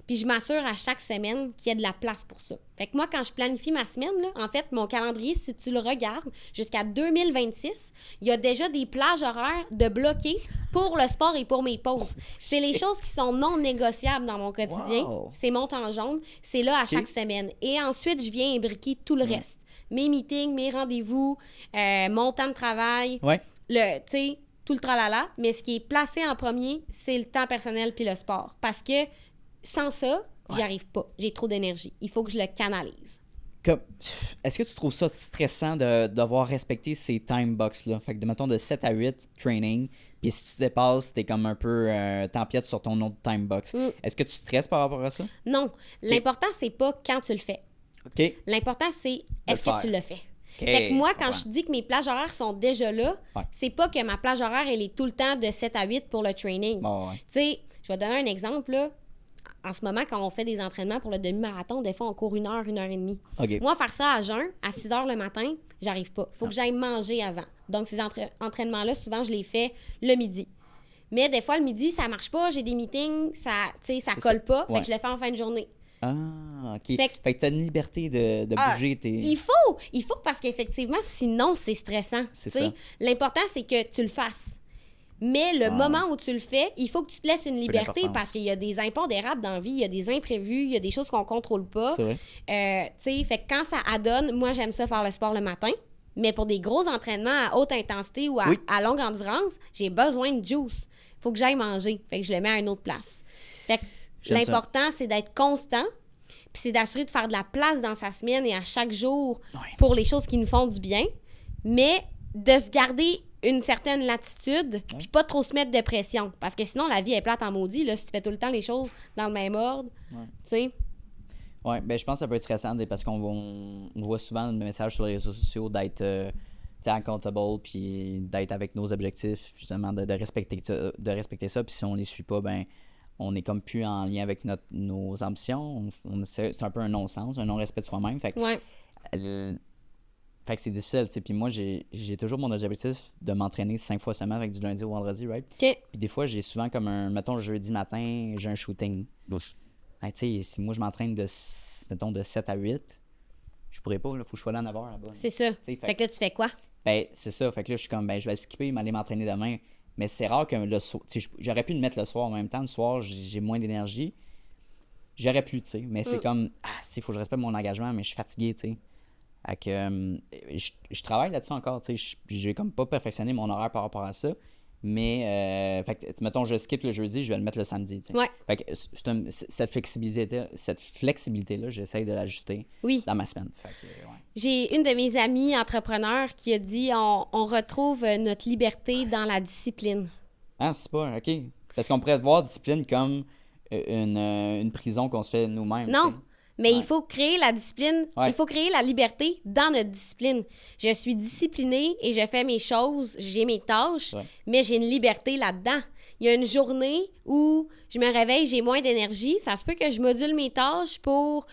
Puis je m'assure à chaque semaine qu'il y a de la place pour ça. Fait que moi, quand je planifie ma semaine, là, en fait, mon calendrier, si tu le regardes, jusqu'à 2026, il y a déjà des plages horaires de bloquer pour le sport et pour mes pauses. C'est les choses qui sont non négociables dans mon quotidien. Wow. C'est mon temps jaune. C'est là à chaque semaine. Et ensuite, je viens imbriquer tout le reste. Mes meetings, mes rendez-vous, mon temps de travail, Ouais. tu sais, tout le tralala. Mais ce qui est placé en premier, c'est le temps personnel puis le sport. Parce que sans ça, j'y arrive pas. J'ai trop d'énergie. Il faut que je le canalise. Est-ce que tu trouves ça stressant de devoir respecter ces time box-là? Fait que, mettons, de 7 à 8, training, puis si tu dépasses, t'es comme un peu t'empiètes sur ton autre time box. Est-ce que tu stresses par rapport à ça? Non. L'important, c'est pas quand tu le fais. OK. L'important, c'est est-ce faire. que tu le fais. OK, Fait que moi, je quand comprends. je dis que mes plages horaires sont déjà là, Ouais. c'est pas que ma plage horaire, elle est tout le temps de 7 à 8 pour le training. Bon, ouais. Tu sais, je vais te donner un exemple, là. en ce moment, quand on fait des entraînements pour le demi-marathon, des fois, on court 1 heure, 1 heure et demie. OK. Moi, faire ça à jeun, à 6 heures le matin, j'arrive pas. Faut que j'aille manger avant. Donc, ces entraînements-là, souvent, je les fais le midi. Mais des fois, le midi, ça marche pas. J'ai des meetings, ça colle pas. Fait que je le fais en fin de journée. Ah, OK. Fait Fait que tu as une liberté de bouger tes... Il faut parce qu'effectivement, sinon, c'est stressant. C'est t'sais. ça. L'important, c'est que tu le fasses. Mais le moment où tu le fais, il faut que tu te laisses une liberté d'importance. parce qu'il y a des impondérables dans la vie, il y a des imprévus, il y a des choses qu'on contrôle pas. C'est vrai. Fait que quand ça adonne, moi, j'aime ça faire le sport le matin. Mais pour des gros entraînements à haute intensité ou à longue endurance, j'ai besoin de juice. Faut que j'aille manger. Fait que je le mets à une autre place. Fait que J'aime ça. l'important, c'est d'être constant. Puis c'est d'assurer de faire de la place dans sa semaine et à chaque jour Ouais. pour les choses qui nous font du bien. Mais de se garder une certaine latitude, puis pas trop se mettre de pression. Parce que sinon, la vie est plate en maudit. Là, si tu fais tout le temps les choses dans le même ordre, tu sais. Oui, ben je pense que ça peut être stressant parce qu'on voit souvent le message sur les réseaux sociaux d'être accountable puis d'être avec nos objectifs, justement, de respecter ça. Puis si on les suit pas, ben on est comme plus en lien avec nos ambitions. C'est un peu un non-sens, un non-respect de soi-même. Fait que, Ouais. fait que c'est difficile, tu sais. Puis moi, j'ai toujours mon objectif de m'entraîner 5 fois semaine avec du lundi au vendredi, right? OK. Puis des fois, j'ai souvent comme mettons, jeudi matin, j'ai un shooting. Ben, tu sais, si moi je m'entraîne de 7 à 8, je pourrais pas, il faut que je sois là à 9 h là-bas. C'est ça. Fait Fait que là, tu fais quoi? Ben, c'est ça. Fait que là, je suis comme, ben, je vais le skipper, m'aller m'entraîner demain. Mais c'est rare que le soir, tu sais, j'aurais pu le mettre le soir en même temps. Le soir, j'ai moins d'énergie. J'aurais pu, tu sais. Mais c'est comme, il faut que je respecte mon engagement, mais je suis fatigué, tu sais. Fait que je travaille là-dessus encore, tu sais. J'ai comme pas perfectionné mon horaire par rapport à ça. Mais, fait que, mettons, je skip le jeudi, je vais le mettre le samedi, tu sais. Ouais. Fait que cette flexibilité-là, j'essaye de l'ajuster Oui. dans ma semaine. Fait que, ouais. J'ai une de mes amies entrepreneurs qui a dit on retrouve notre liberté dans la discipline. Ah, c'est pas, OK. Parce qu'on pourrait voir discipline comme une prison qu'on se fait nous-mêmes. Non, tu sais. mais Ouais. il faut créer la discipline, Ouais. il faut créer la liberté dans notre discipline. Je suis disciplinée et je fais mes choses, j'ai mes tâches, Ouais. mais j'ai une liberté là-dedans. Il y a une journée où je me réveille, j'ai moins d'énergie. Ça se peut que je module mes tâches pour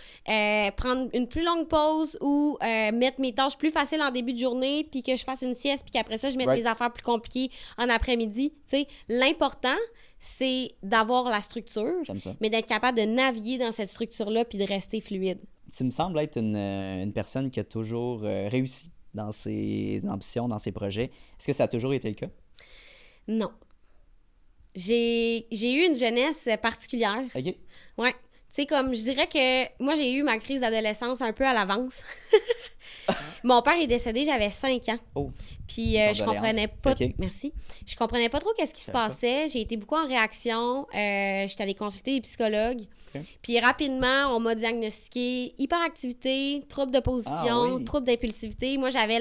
prendre une plus longue pause ou mettre mes tâches plus faciles en début de journée, puis que je fasse une sieste, puis qu'après ça, je mette Right. mes affaires plus compliquées en après-midi. Tu sais, l'important, c'est d'avoir la structure, J'aime ça. mais d'être capable de naviguer dans cette structure-là puis de rester fluide. Tu me sembles être une personne qui a toujours réussi dans ses ambitions, dans ses projets. Est-ce que ça a toujours été le cas? Non. J'ai eu une jeunesse particulière. OK. Ouais. Tu sais, comme je dirais que moi, j'ai eu ma crise d'adolescence un peu à l'avance. Mon père est décédé, j'avais 5 ans. Oh, Puis Condoléances. je comprenais pas... Ok. Merci. Je comprenais pas trop qu'est-ce qui se passait. J'ai été beaucoup en réaction. J'étais allée consulter des psychologues. Ok. Puis rapidement, on m'a diagnostiqué hyperactivité, trouble d'opposition, Ah oui. trouble d'impulsivité. Moi, j'avais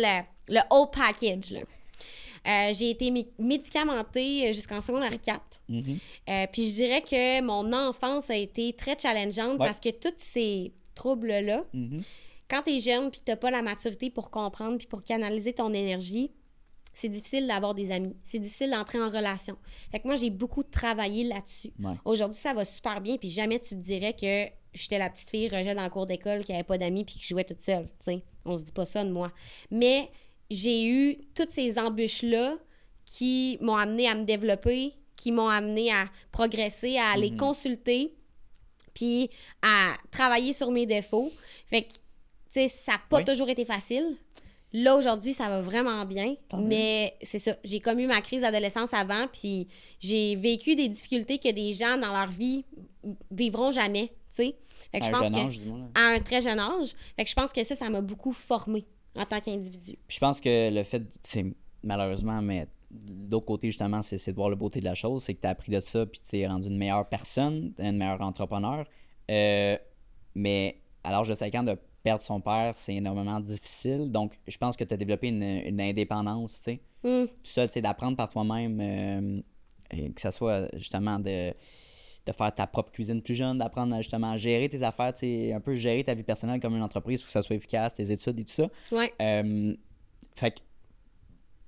le whole package, là. J'ai été médicamentée jusqu'en secondaire 4. mhm. Puis je dirais que mon enfance a été très challengeante Ouais. parce que tous ces troubles-là, Mhm. quand t'es jeune puis t'as pas la maturité pour comprendre puis pour canaliser ton énergie, c'est difficile d'avoir des amis. C'est difficile d'entrer en relation. Fait que moi, j'ai beaucoup travaillé là-dessus. Ouais. Aujourd'hui, ça va super bien puis jamais tu te dirais que j'étais la petite fille rejet dans le cours d'école qui avait pas d'amis puis qui jouait toute seule. T'sais. On se dit pas ça de moi. Mais j'ai eu toutes ces embûches-là qui m'ont amené à me développer, qui m'ont amené à progresser, à aller consulter, puis à travailler sur mes défauts. Fait que, tu sais, ça n'a pas Oui. toujours été facile. Là, aujourd'hui, ça va vraiment bien, Tant mieux. mais c'est ça. J'ai comme eu ma crise d'adolescence avant, puis j'ai vécu des difficultés que des gens dans leur vie vivront jamais, tu sais. Fait que À je un pense jeune que âge, du moins, là. à un très jeune âge. Fait que je pense que ça m'a beaucoup formée en tant qu'individu. Puis je pense que le fait, c'est malheureusement, mais d'autre côté, justement, c'est de voir le beauté de la chose, c'est que tu as appris de ça, puis tu t'es rendu une meilleure personne, un meilleur entrepreneur. Mais à l'âge de 5 ans, de perdre son père, c'est énormément difficile. Donc, je pense que tu as développé une indépendance, tu sais. Hum. Tout seul, tu sais, d'apprendre par toi-même, et que ça soit justement de faire ta propre cuisine plus jeune, d'apprendre justement à gérer tes affaires, tu sais, un peu gérer ta vie personnelle comme une entreprise, il faut que ça soit efficace, tes études et tout ça. Ouais. Fait que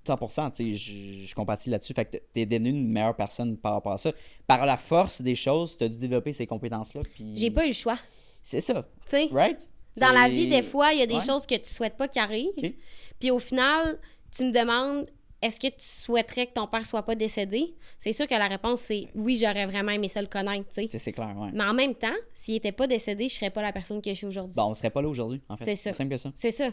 100%, tu sais, je compatis là-dessus. Fait que t'es devenu une meilleure personne par rapport à ça. Par la force des choses, t'as dû développer ces compétences-là. Puis... J'ai pas eu le choix. C'est ça. Tu sais, Right? dans la vie, des fois, il y a des Ouais. choses que tu souhaites pas qui arrivent. OK. Puis au final, tu me demandes, est-ce que tu souhaiterais que ton père soit pas décédé? C'est sûr que la réponse, c'est oui, j'aurais vraiment aimé ça le connaître, tu sais. Tu sais, c'est clair, ouais. Mais en même temps, s'il était pas décédé, je serais pas la personne que je suis aujourd'hui. Bon, on serait pas là aujourd'hui, en fait. C'est ça. C'est simple que ça. C'est ça,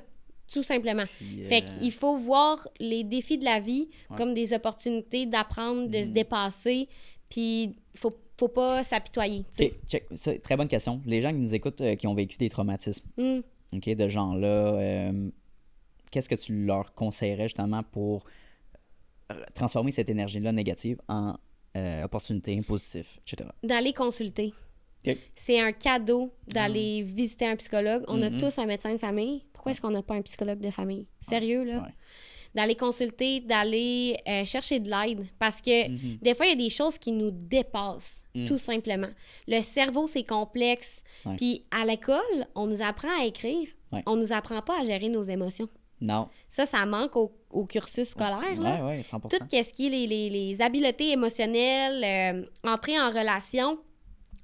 tout simplement. Puis, Fait qu'il faut voir les défis de la vie comme des opportunités d'apprendre, de se dépasser, puis faut pas s'apitoyer, tu sais. OK, check. Ça, très bonne question. Les gens qui nous écoutent qui ont vécu des traumatismes, OK, de ce genre-là, qu'est-ce que tu leur conseillerais justement pour transformer cette énergie-là négative en opportunité, positive, etc.? D'aller consulter. OK. C'est un cadeau d'aller visiter un psychologue. On a tous un médecin de famille. Pourquoi est-ce qu'on n'a pas un psychologue de famille? Sérieux, là? Ouais. D'aller consulter, d'aller chercher de l'aide. Parce que des fois, il y a des choses qui nous dépassent, tout simplement. Le cerveau, c'est complexe. Ouais. Puis à l'école, on nous apprend à écrire. Ouais. On nous apprend pas à gérer nos émotions. Non. Ça manque au cursus scolaire. Là. Ouais, 100%. Tout ce qui est les habiletés émotionnelles, entrer en relation,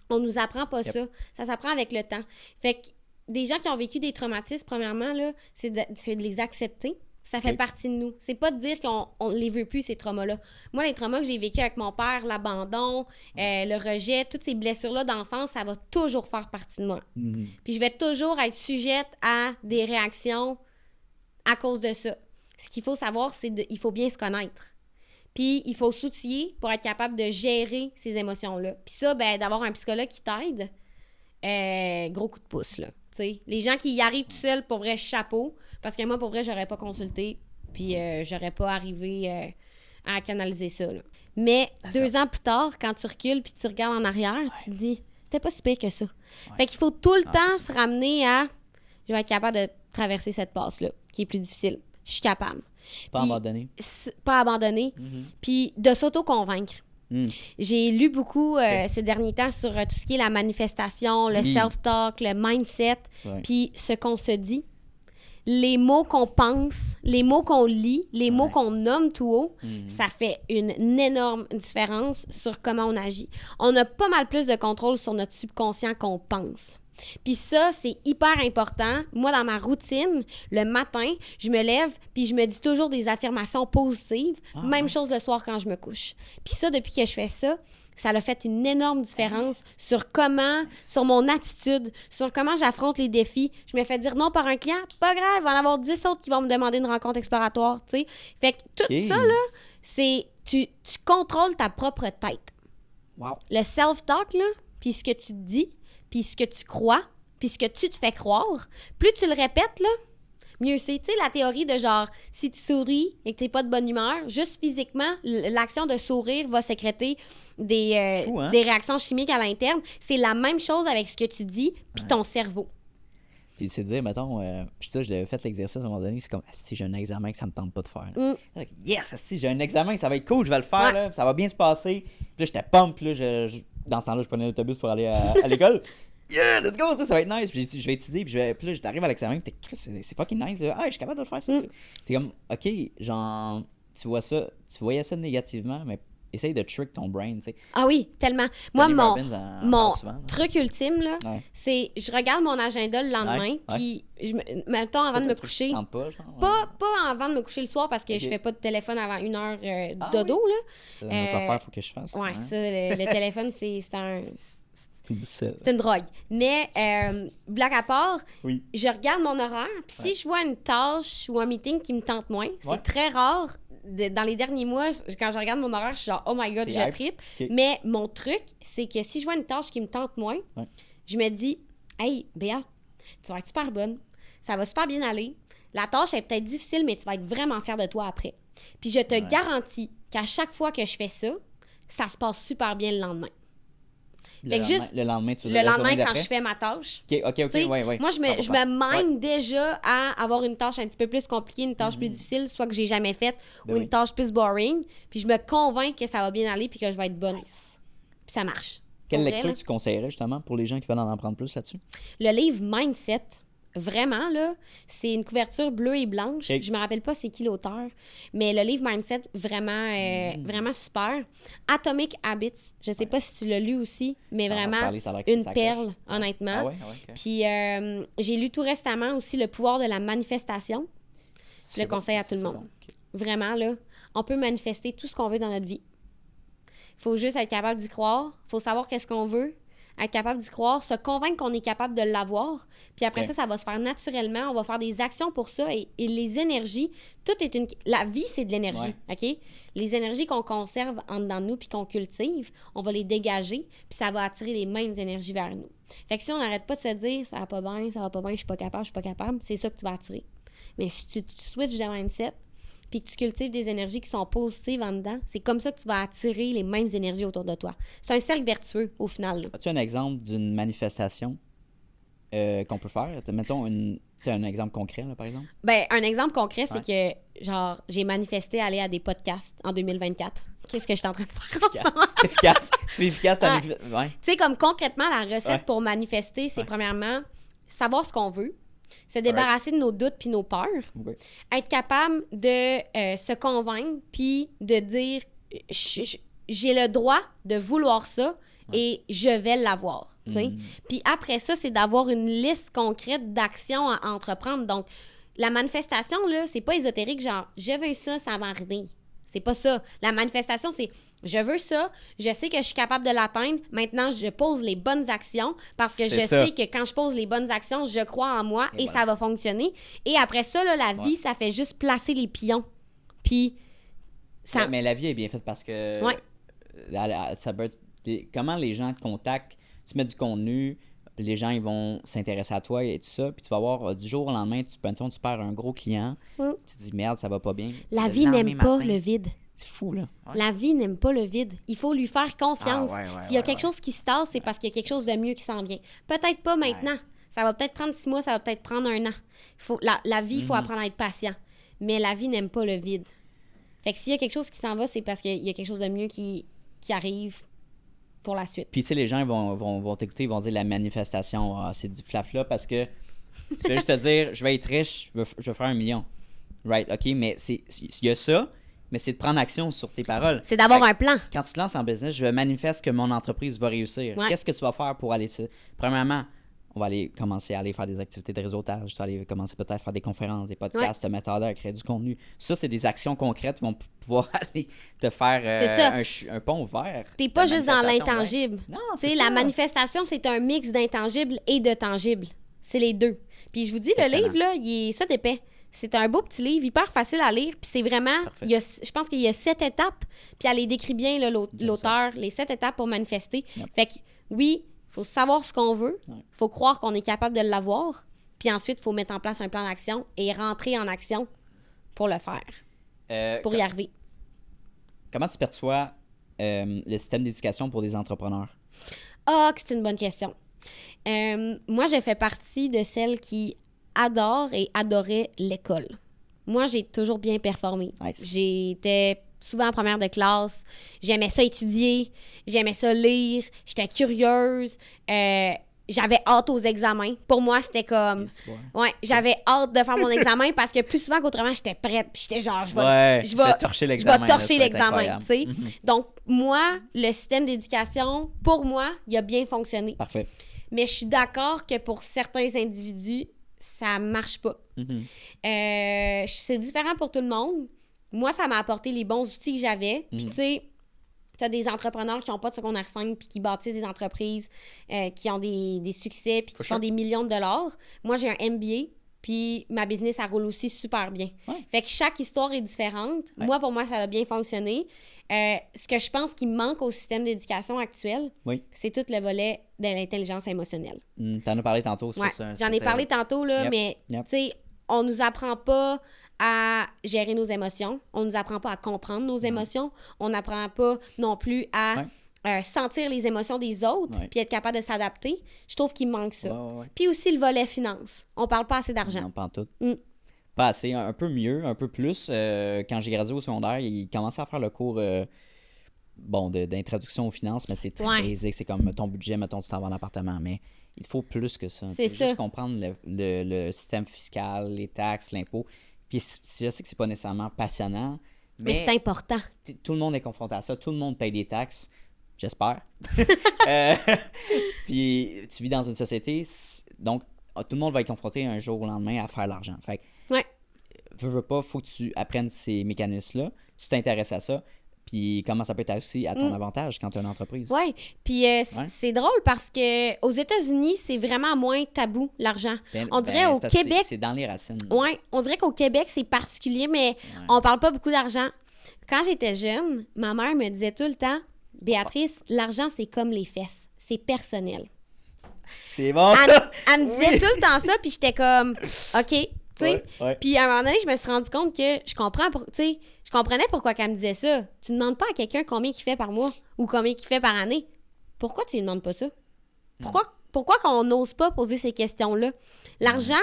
on nous apprend pas ça. Ça s'apprend avec le temps. Fait que des gens qui ont vécu des traumatismes, premièrement, là, c'est de les accepter. Ça fait Ok. partie de nous. C'est pas de dire qu'on les veut plus, ces traumas-là. Moi, les traumas que j'ai vécu avec mon père, l'abandon, le rejet, toutes ces blessures-là d'enfance, ça va toujours faire partie de moi. Puis je vais toujours être sujette à des réactions à cause de ça. Ce qu'il faut savoir, c'est qu'il faut bien se connaître. Puis il faut s'outiller pour être capable de gérer ces émotions-là. Puis ça, ben, d'avoir un psychologue qui t'aide, gros coup de pouce, là. T'sais, les gens qui y arrivent tout seuls, pour vrai, chapeau. Parce que moi, pour vrai, j'aurais pas consulté. Puis j'aurais pas arrivé à canaliser ça, là. Mais 2 ans plus tard, quand tu recules puis tu regardes en arrière, tu te dis, c'était pas si pire que ça. Fait qu'il faut tout le temps se ramener à, je vais être capable de traverser cette passe-là, qui est plus difficile. Je suis capable. Pas Puis, abandonné. pas abandonner. Puis de s'auto-convaincre. J'ai lu beaucoup ces derniers temps sur tout ce qui est la manifestation, le Oui. self-talk, le mindset, Ouais. puis ce qu'on se dit. Les mots qu'on pense, les mots qu'on lit, les mots qu'on nomme tout haut, ça fait une énorme différence sur comment on agit. On a pas mal plus de contrôle sur notre subconscient qu'on pense. Puis ça, c'est hyper important. Moi, dans ma routine, le matin, je me lève puis je me dis toujours des affirmations positives. Même chose le soir quand je me couche. Puis ça, depuis que je fais ça, ça a fait une énorme différence sur comment, sur mon attitude, sur comment j'affronte les défis. Je me fais dire non par un client, pas grave, il va y en avoir 10 autres qui vont me demander une rencontre exploratoire, tu sais. Fait que tout Ok. ça, là, c'est... Tu contrôles ta propre tête. Wow. Le self-talk, là, puis ce que tu te dis, puis ce que tu crois, puis ce que tu te fais croire, plus tu le répètes, là, mieux c'est. Tu sais, la théorie de genre, si tu souris et que t'es pas de bonne humeur, juste physiquement, l'action de sourire va sécréter des Fou, hein? réactions chimiques à l'interne. C'est la même chose avec ce que tu dis, puis ton cerveau. Puis c'est de dire, mettons, puis ça, je l'avais fait l'exercice à un moment donné, c'est comme, si j'ai un examen que ça me tente pas de faire. Like, yes, si j'ai un examen, ça va être cool, je vais le faire, Ouais. là, ça va bien se passer. Puis là, j'étais pump, puis là, dans ce temps-là, je prenais l'autobus pour aller à l'école. Yeah, let's go, ça va être nice. Puis je vais étudier, puis là, j'arrive à l'examen, puis c'est fucking nice, là. Ah, je suis capable de le faire, ça. T'es comme, ok, genre, tu voyais ça négativement, mais essaye de trick ton brain, tu sais. Ah oui, tellement. Moi, Tony mon, Robbins en mon parle souvent, là. truc ultime, là, Ouais. c'est je regarde mon agenda le lendemain, Ouais, ouais. puis mettons, avant de me coucher, Tente pas, genre. ouais. pas avant de me coucher le soir parce que Ok. je fais pas de téléphone avant 1 heure du Ah dodo, là. C'est une autre affaire, faut que je fasse. Ouais, ça, le téléphone, c'est C'est difficile. c'est une drogue. Mais, blague à part, Oui. je regarde mon horaire, puis si je vois une tâche ou un meeting qui me tente moins, c'est très rare. Dans les derniers mois, quand je regarde mon horaire, je suis genre, oh my god, T'es je hype. trippe. Ok. Mais mon truc, c'est que si je vois une tâche qui me tente moins, Ouais. je me dis, hey, Béa, tu vas être super bonne, ça va super bien aller. La tâche est peut-être difficile, mais tu vas être vraiment fière de toi après. Puis je te garantis qu'à chaque fois que je fais ça, ça se passe super bien le lendemain. Fait que juste Le lendemain, tu veux le dire la lendemain, journée quand d'après? je fais ma tâche. Ok, T'sais, ouais. Moi, je 100%. me mine Ouais. déjà à avoir une tâche un petit peu plus compliquée, une tâche plus difficile, soit que j'ai jamais faite, Ben ou oui. une tâche plus boring. Puis je me convainc que ça va bien aller puis que je vais être bonne. Puis ça marche. Quelle Pour vrai, lecture là. tu conseillerais justement pour les gens qui veulent en apprendre plus là-dessus? Le livre Mindset vraiment, là, c'est une couverture bleue et blanche. Ok. Je me rappelle pas c'est qui l'auteur, mais le livre Mindset, vraiment, vraiment super. Atomic Habits, je sais pas si tu l'as lu aussi, mais J'en ai entendu vraiment parler, ça a l'air que une ça perle, coche. honnêtement. Ah ouais, ok. Puis j'ai lu tout récemment aussi Le pouvoir de la manifestation. Je le conseille à tout le monde. Ok. Vraiment, là, on peut manifester tout ce qu'on veut dans notre vie. Il faut juste être capable d'y croire. Il faut savoir qu'est-ce qu'on veut, être capable d'y croire, se convaincre qu'on est capable de l'avoir. Puis après Ok. ça va se faire naturellement. On va faire des actions pour ça. Et les énergies, tout est une... La vie, c'est de l'énergie, OK? Les énergies qu'on conserve en dedans de nous puis qu'on cultive, on va les dégager, puis ça va attirer les mêmes énergies vers nous. Fait que si on n'arrête pas de se dire « ça va pas bien, je suis pas capable », c'est ça que tu vas attirer. Mais si tu switches de mindset, puis que tu cultives des énergies qui sont positives en dedans, c'est comme ça que tu vas attirer les mêmes énergies autour de toi. C'est un cercle vertueux, au final. Là. As-tu un exemple d'une manifestation qu'on peut faire? Mettons un exemple concret, là, par exemple. Ben, un exemple concret, c'est que, genre, j'ai manifesté aller à des podcasts en 2024. Qu'est-ce que je suis en train de faire en ce moment? Efficace. Plus efficace, ouais. Tu sais, comme concrètement, la recette Ouais. pour manifester, c'est Ouais. premièrement, savoir ce qu'on veut, se débarrasser de nos doutes puis nos peurs, Oui. être capable de se convaincre puis de dire j'ai le droit de vouloir ça et je vais l'avoir. Tu sais. Puis après ça, c'est d'avoir une liste concrète d'actions à entreprendre. Donc, la manifestation, là, c'est pas ésotérique, genre je veux ça, ça va arriver. C'est pas ça. La manifestation, c'est je veux ça, je sais que je suis capable de l'atteindre. Maintenant, je pose les bonnes actions parce que C'est je ça. sais que quand je pose les bonnes actions, je crois en moi et voilà. ça va fonctionner. Et après ça, là, la vie, ça fait juste placer les pions. Puis, ça. Ouais, mais la vie est bien faite parce que Ouais. ça peut être comment les gens te contactent, tu mets du contenu, les gens ils vont s'intéresser à toi et tout ça, puis tu vas voir du jour au lendemain, tu perds un gros client, Mm. tu te dis merde, ça va pas bien. La Le vie lendemain n'aime pas matin, le vide. C'est fou, là. Ouais. La vie n'aime pas le vide. Il faut lui faire confiance. Ah, ouais, S'il y a ouais, quelque chose qui se tasse, c'est parce qu'il y a quelque chose de mieux qui s'en vient. Peut-être pas maintenant. Ça va peut-être prendre 6 mois, ça va peut-être prendre 1 an. La vie, il faut apprendre à être patient. Mais la vie n'aime pas le vide. Fait que s'il y a quelque chose qui s'en va, c'est parce qu'il y a quelque chose de mieux qui arrive pour la suite. Puis tu sais, les gens ils vont t'écouter, ils vont dire la manifestation, ah, c'est du flafla parce que tu vas juste te dire, je vais être riche, je vais faire 1 million. Right, ok, mais il y a ça, mais c'est de prendre action sur tes paroles. C'est d'avoir Fait un plan. Quand tu te lances en business, je manifeste que mon entreprise va réussir. Ouais. Qu'est-ce que tu vas faire pour aller... Premièrement, on va commencer à aller faire des activités de réseautage. Tu vas aller commencer peut-être à faire des conférences, des podcasts, te mettre à l'heure, créer du contenu. Ça, c'est des actions concrètes qui vont pouvoir aller te faire un pont vert. T'es pas de juste dans manifestation, l'intangible. ouais. Non, Tu sais, c'est la ça. manifestation, c'est un mix d'intangible et de tangible. C'est les deux. Puis je vous dis, le Excellent. livre, là, il est ça d'épais. C'est un beau petit livre, hyper facile à lire. Puis c'est vraiment, Parfait. je pense qu'il y a 7 étapes. Puis elle les décrit bien, là, l'auteur, les 7 étapes pour manifester. Yep. Fait que oui, il faut savoir ce qu'on veut. Il faut croire qu'on est capable de l'avoir. Puis ensuite, il faut mettre en place un plan d'action et rentrer en action pour le faire, pour y arriver. Comment tu perçois le système d'éducation pour des entrepreneurs? Ah, que c'est une bonne question. Moi, je fais partie de celles qui adorent et adoraient l'école. Moi, j'ai toujours bien performé. Nice. J'étais souvent en première de classe. J'aimais ça étudier. J'aimais ça lire. J'étais curieuse. J'avais hâte aux examens. Pour moi, c'était comme... Yes, boy. Ouais, j'avais hâte de faire mon examen parce que plus souvent qu'autrement, j'étais prête. Puis j'étais genre, je Ouais, vais je vais torcher l'examen, Je vais là, torcher ça va être l'examen, incroyable. tu sais. Donc, moi, le système d'éducation, pour moi, il a bien fonctionné. Parfait. Mais je suis d'accord que pour certains individus, ça marche pas. C'est différent pour tout le monde. Moi, ça m'a apporté les bons outils que j'avais. Puis, tu sais, tu as des entrepreneurs qui n'ont pas de secondaire 5 puis qui bâtissent des entreprises, qui ont des succès puis qui font des millions de dollars. Moi, j'ai un MBA. Puis ma business, ça roule aussi super bien. Ouais. Fait que chaque histoire est différente. Ouais. Moi, pour moi, ça a bien fonctionné. Ce que je pense qui manque au système d'éducation actuel, Oui. c'est tout le volet de l'intelligence émotionnelle. T'en as parlé tantôt, c'est Ouais, pour ça. j'en ai c'était- parlé tantôt, là, Yep, mais yep. tu sais, on nous apprend pas à gérer nos émotions. On nous apprend pas à comprendre nos émotions. On n'apprend pas non plus à sentir les émotions des autres Ouais. puis être capable de s'adapter. Je trouve qu'il manque ça. Ouais. Puis aussi le volet finance. On parle pas assez d'argent. Non, pas en tout. Mm. Pas assez, un peu mieux, un peu plus. Quand j'ai gradué au secondaire, ils commençaient à faire le cours d'introduction aux finances, mais c'est très Ouais. basique. C'est comme ton budget, mettons, tu t'en vas en appartement. Mais il faut plus que ça. C'est Tu sais, ça. juste comprendre le système fiscal, les taxes, l'impôt. Puis je sais que c'est pas nécessairement passionnant, Mais c'est important. tout le monde est confronté à ça. Tout le monde paye des taxes. J'espère. Euh, Puis tu vis dans une société, donc tout le monde va être confronté un jour au lendemain à faire l'argent. Fait que, Ouais. veux pas, faut que tu apprennes ces mécanismes-là. Tu t'intéresses à ça. Puis comment ça peut être aussi à ton avantage quand tu as une entreprise. Oui, puis c'est drôle parce que aux États-Unis, c'est vraiment moins tabou, l'argent. On dirait au c'est parce que Québec... c'est dans les racines. Oui, on dirait qu'au Québec, c'est particulier, mais on parle pas beaucoup d'argent. Quand j'étais jeune, ma mère me disait tout le temps, Béatrice, l'argent, c'est comme les fesses. C'est personnel. C'est bon. Elle me disait tout le temps ça, puis j'étais comme, OK, tu sais. Ouais. Puis à un moment donné, je me suis rendu compte que je comprenais pourquoi qu'elle me disait ça. Tu ne demandes pas à quelqu'un combien il fait par mois ou combien il fait par année. Pourquoi tu ne demandes pas ça? Pourquoi qu'on n'ose pas poser ces questions-là? L'argent,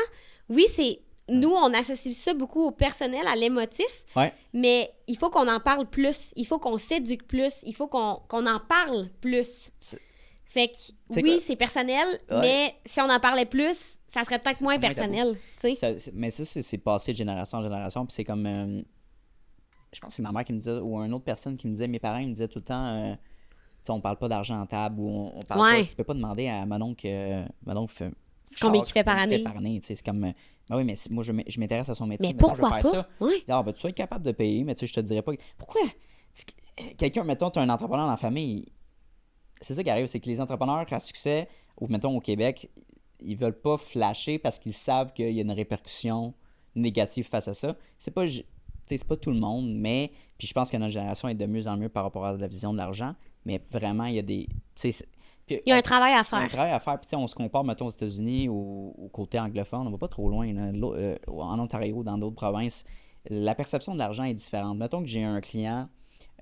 oui, c'est... Nous, on associe ça beaucoup au personnel, à l'émotif, Ouais. mais il faut qu'on en parle plus. Il faut qu'on s'éduque plus. Il faut qu'on en parle plus. Fait que, C'est oui, quoi? c'est personnel, Ouais. mais si on en parlait plus, ça serait peut-être moins serait moins personnel, tu sais. Mais ça, c'est passé de génération en génération. Puis c'est comme. Je pense que c'est ma mère qui me disait, ou une autre personne qui me disait, mes parents ils me disaient tout le temps, tu sais, on parle pas d'argent en table, ou on parle Ouais. pas. Tu peux pas demander à Manon Combien Charles, qu'il fait par année. tu sais, c'est comme. Ben oui, mais moi, je m'intéresse à son métier. Mais mettons, je veux pourquoi faire pas? ça. Ouais. Ah, ben, tu vas être capable de payer, mais tu sais, je te dirais pas. Pourquoi? Quelqu'un, mettons, tu as un entrepreneur dans la famille. C'est ça qui arrive, c'est que les entrepreneurs à succès, ou mettons au Québec, ils veulent pas flasher parce qu'ils savent qu'il y a une répercussion négative face à ça. C'est pas tout le monde, mais. Puis je pense que notre génération est de mieux en mieux par rapport à la vision de l'argent. Mais vraiment, il y a des. Il y a un travail à Il y a un faire. travail à faire. Puis, tu sais, on se compare, mettons, aux États-Unis ou au côté anglophone. On va pas trop loin. Là. En Ontario, dans d'autres provinces, la perception de l'argent est différente. Mettons que j'ai un client,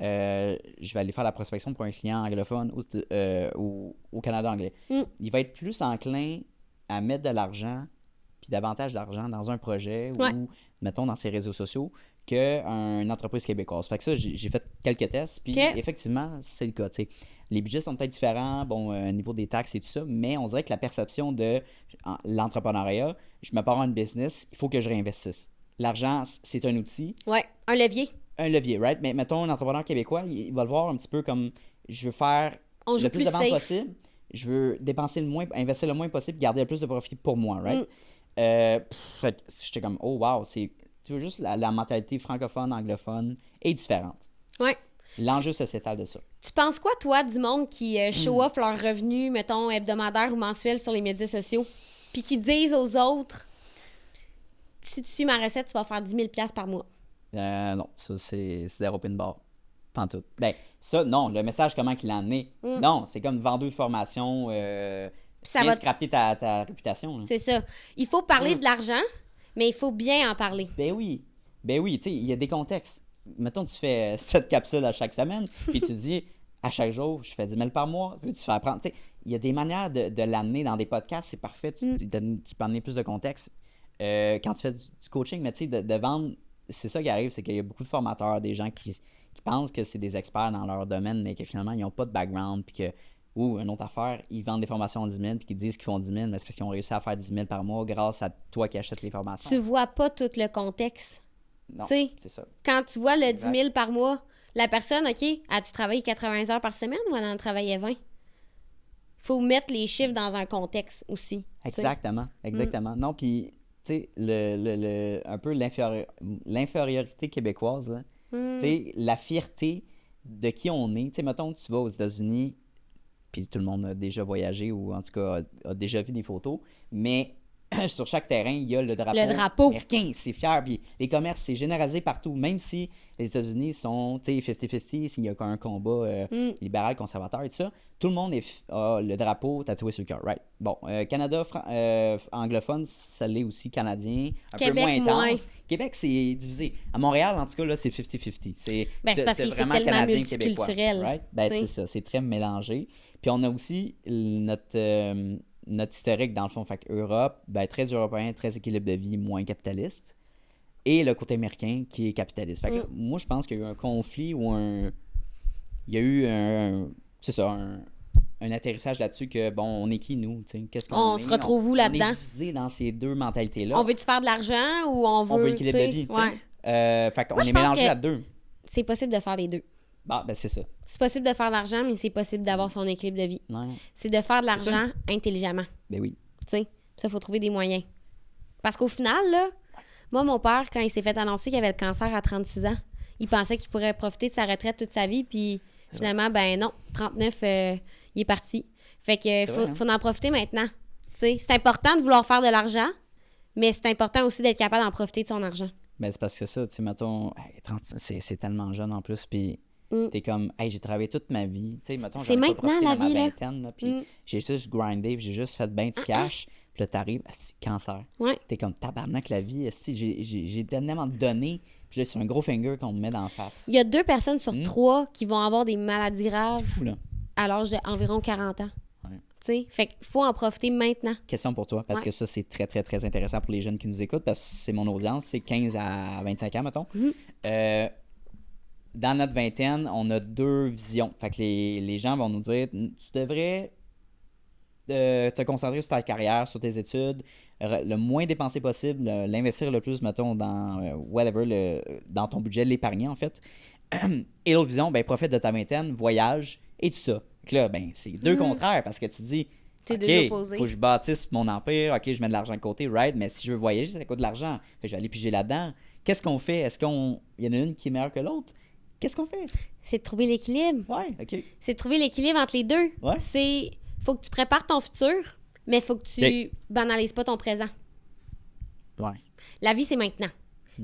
je vais aller faire la prospection pour un client anglophone au Canada anglais. Il va être plus enclin à mettre de l'argent, puis davantage d'argent dans un projet Ouais. ou, mettons, dans ses réseaux sociaux, qu'une entreprise québécoise. Fait que ça, j'ai fait quelques tests, puis Ok. effectivement, c'est le cas. Tu sais. Les budgets sont peut-être différents, au niveau des taxes et tout ça, mais on dirait que la perception de l'entrepreneuriat, je me pars en business, il faut que je réinvestisse. L'argent, c'est un outil, Ouais, un levier. un levier, right? Mais mettons, un entrepreneur québécois, il va le voir un petit peu comme je veux faire On joue le plus plus de ventes safe. possible, je veux dépenser le moins, investir le moins possible, garder le plus de profit pour moi, right? Fait que j'étais comme, oh wow, tu veux juste la mentalité francophone, anglophone est différente. Ouais. L'enjeu sociétal de ça. Tu penses quoi, toi, du monde qui show off leurs revenus, mettons, hebdomadaires ou mensuels sur les médias sociaux, puis qui disent aux autres, si tu suis ma recette, tu vas faire 10 000 $ par mois? Non, ça, c'est zéro pin bar. Pantoute. Ben, ça, non. Le message, comment qu'il en est. Non, c'est comme vendre une formation, Ça bien va- scraper ta réputation. Là. C'est ça. Il faut parler de l'argent, mais il faut bien en parler. Ben oui, tu sais, il y a des contextes. Mettons, tu fais 7 capsules à chaque semaine, puis tu te dis, à chaque jour, je fais 10 000 par mois, veux-tu faire apprendre? Tu sais, il y a des manières de l'amener dans des podcasts, c'est parfait, tu peux amener plus de contexte. Quand tu fais du coaching, mais tu sais, de vendre, c'est ça qui arrive, c'est qu'il y a beaucoup de formateurs, des gens qui pensent que c'est des experts dans leur domaine, mais que finalement, ils n'ont pas de background, puis que, ou une autre affaire, ils vendent des formations à 10 000, puis qu'ils disent qu'ils font 10 000, mais c'est parce qu'ils ont réussi à faire 10 000 par mois grâce à toi qui achètes les formations. Tu vois pas tout le contexte. Non, tu sais, c'est ça. Quand tu vois le Exact. 10 000 par mois, la personne, OK, as-tu travaillé 80 heures par semaine ou elle en travaillait 20? Faut mettre les chiffres dans un contexte aussi. tu sais. Exactement. Non, puis, tu sais, un peu l'infériorité québécoise, là. Tu sais, la fierté de qui on est. Tu sais, mettons que tu vas aux États-Unis, puis tout le monde a déjà voyagé ou en tout cas a déjà vu des photos, mais sur chaque terrain, il y a le drapeau. Le drapeau. américain, c'est fier. Puis les commerces, c'est généralisé partout. Même si les États-Unis sont, tu sais, 50-50, s'il y a un combat libéral, conservateur et tout ça, tout le monde a le drapeau tatoué sur le cœur, right? Bon, Canada anglophone, ça l'est aussi canadien, un peu Québec, moins intense. moins. Québec, c'est divisé. À Montréal, en tout cas, là, c'est 50-50. C'est Ben, c'est parce que c'est vraiment tellement canadien, québécois, multiculturel, right? Ben, tu sais. c'est ça, c'est très mélangé. Puis on a aussi notre historique, dans le fond. Fait que Europe, ben, très européen, très équilibre de vie, moins capitaliste. Et le côté américain qui est capitaliste. Fait que moi, je pense qu'il y a eu un conflit ou il y a eu un atterrissage là-dessus que, bon, on est qui, nous? Qu'est-ce qu'on On est? se retrouve où là-dedans? On est divisé dans ces deux mentalités-là. On veut-tu faire de l'argent ou on veut... On veut l'équilibre de t'sais, vie, tu sais. ouais. Fait qu'on Moi, je est pense mélangé que- à deux. C'est possible de faire les deux. Bah, ben c'est ça. C'est possible de faire de l'argent, mais c'est possible d'avoir son équilibre de vie. Ouais. C'est de faire de C'est ça. l'argent intelligemment. Ben oui. Tu sais, ça, il faut trouver des moyens. Parce qu'au final, là, moi, mon père, quand il s'est fait annoncer qu'il avait le cancer à 36 ans, il pensait qu'il pourrait profiter de sa retraite toute sa vie, puis finalement, ben non, 39, il est parti. Fait que vrai, hein? faut en profiter maintenant. Tu sais, c'est important de vouloir faire de l'argent, mais c'est important aussi d'être capable d'en profiter de son argent. Ben c'est parce que ça, tu sais, mettons, hey, 30, c'est tellement jeune en plus, puis Mm. t'es comme, hey, j'ai travaillé toute ma vie. Tu sais, mettons, C'est j'en ai pas maintenant, profité la dans ma vie, là. vingtaine, là, puis Mm. j'ai juste grindé, puis j'ai juste fait bien du cash, puis là, t'arrives, c'est cancer. Ouais. T'es comme, tabarnak, la vie, esti, j'ai tellement donné, puis là, c'est un gros finger qu'on me met dans la face. Il y a 2 personnes sur 3 qui vont avoir des maladies C'est graves fou, là. à l'âge d'environ 40 ans. Ouais. Tu sais, fait qu'il faut en profiter maintenant. Question pour toi, parce Ouais. que ça, c'est très, très, très intéressant pour les jeunes qui nous écoutent, parce que c'est mon audience, c'est 15 à 25 ans, mettons. Dans notre vingtaine, on a 2 visions. Fait que les gens vont nous dire, tu devrais te concentrer sur ta carrière, sur tes études, le moins dépenser possible, l'investir le plus, mettons, dans whatever, dans ton budget, l'épargner, en fait. Et l'autre vision, ben profite de ta vingtaine, voyage et tout ça. Donc là, ben, c'est deux contraires, parce que tu te dis, C'est OK, deux opposés. faut que je bâtisse mon empire, OK, je mets de l'argent de côté, right, mais si je veux voyager, ça coûte de l'argent. Fait que je vais aller piger là-dedans. Qu'est-ce qu'on fait? Est-ce qu'il y en a une qui est meilleure que l'autre? Qu'est-ce qu'on fait? C'est de trouver l'équilibre. Ouais, OK. C'est de trouver l'équilibre entre les deux. Ouais. C'est faut que tu prépares ton futur, mais faut que tu Ok. banalises pas ton présent. Ouais. La vie, c'est maintenant.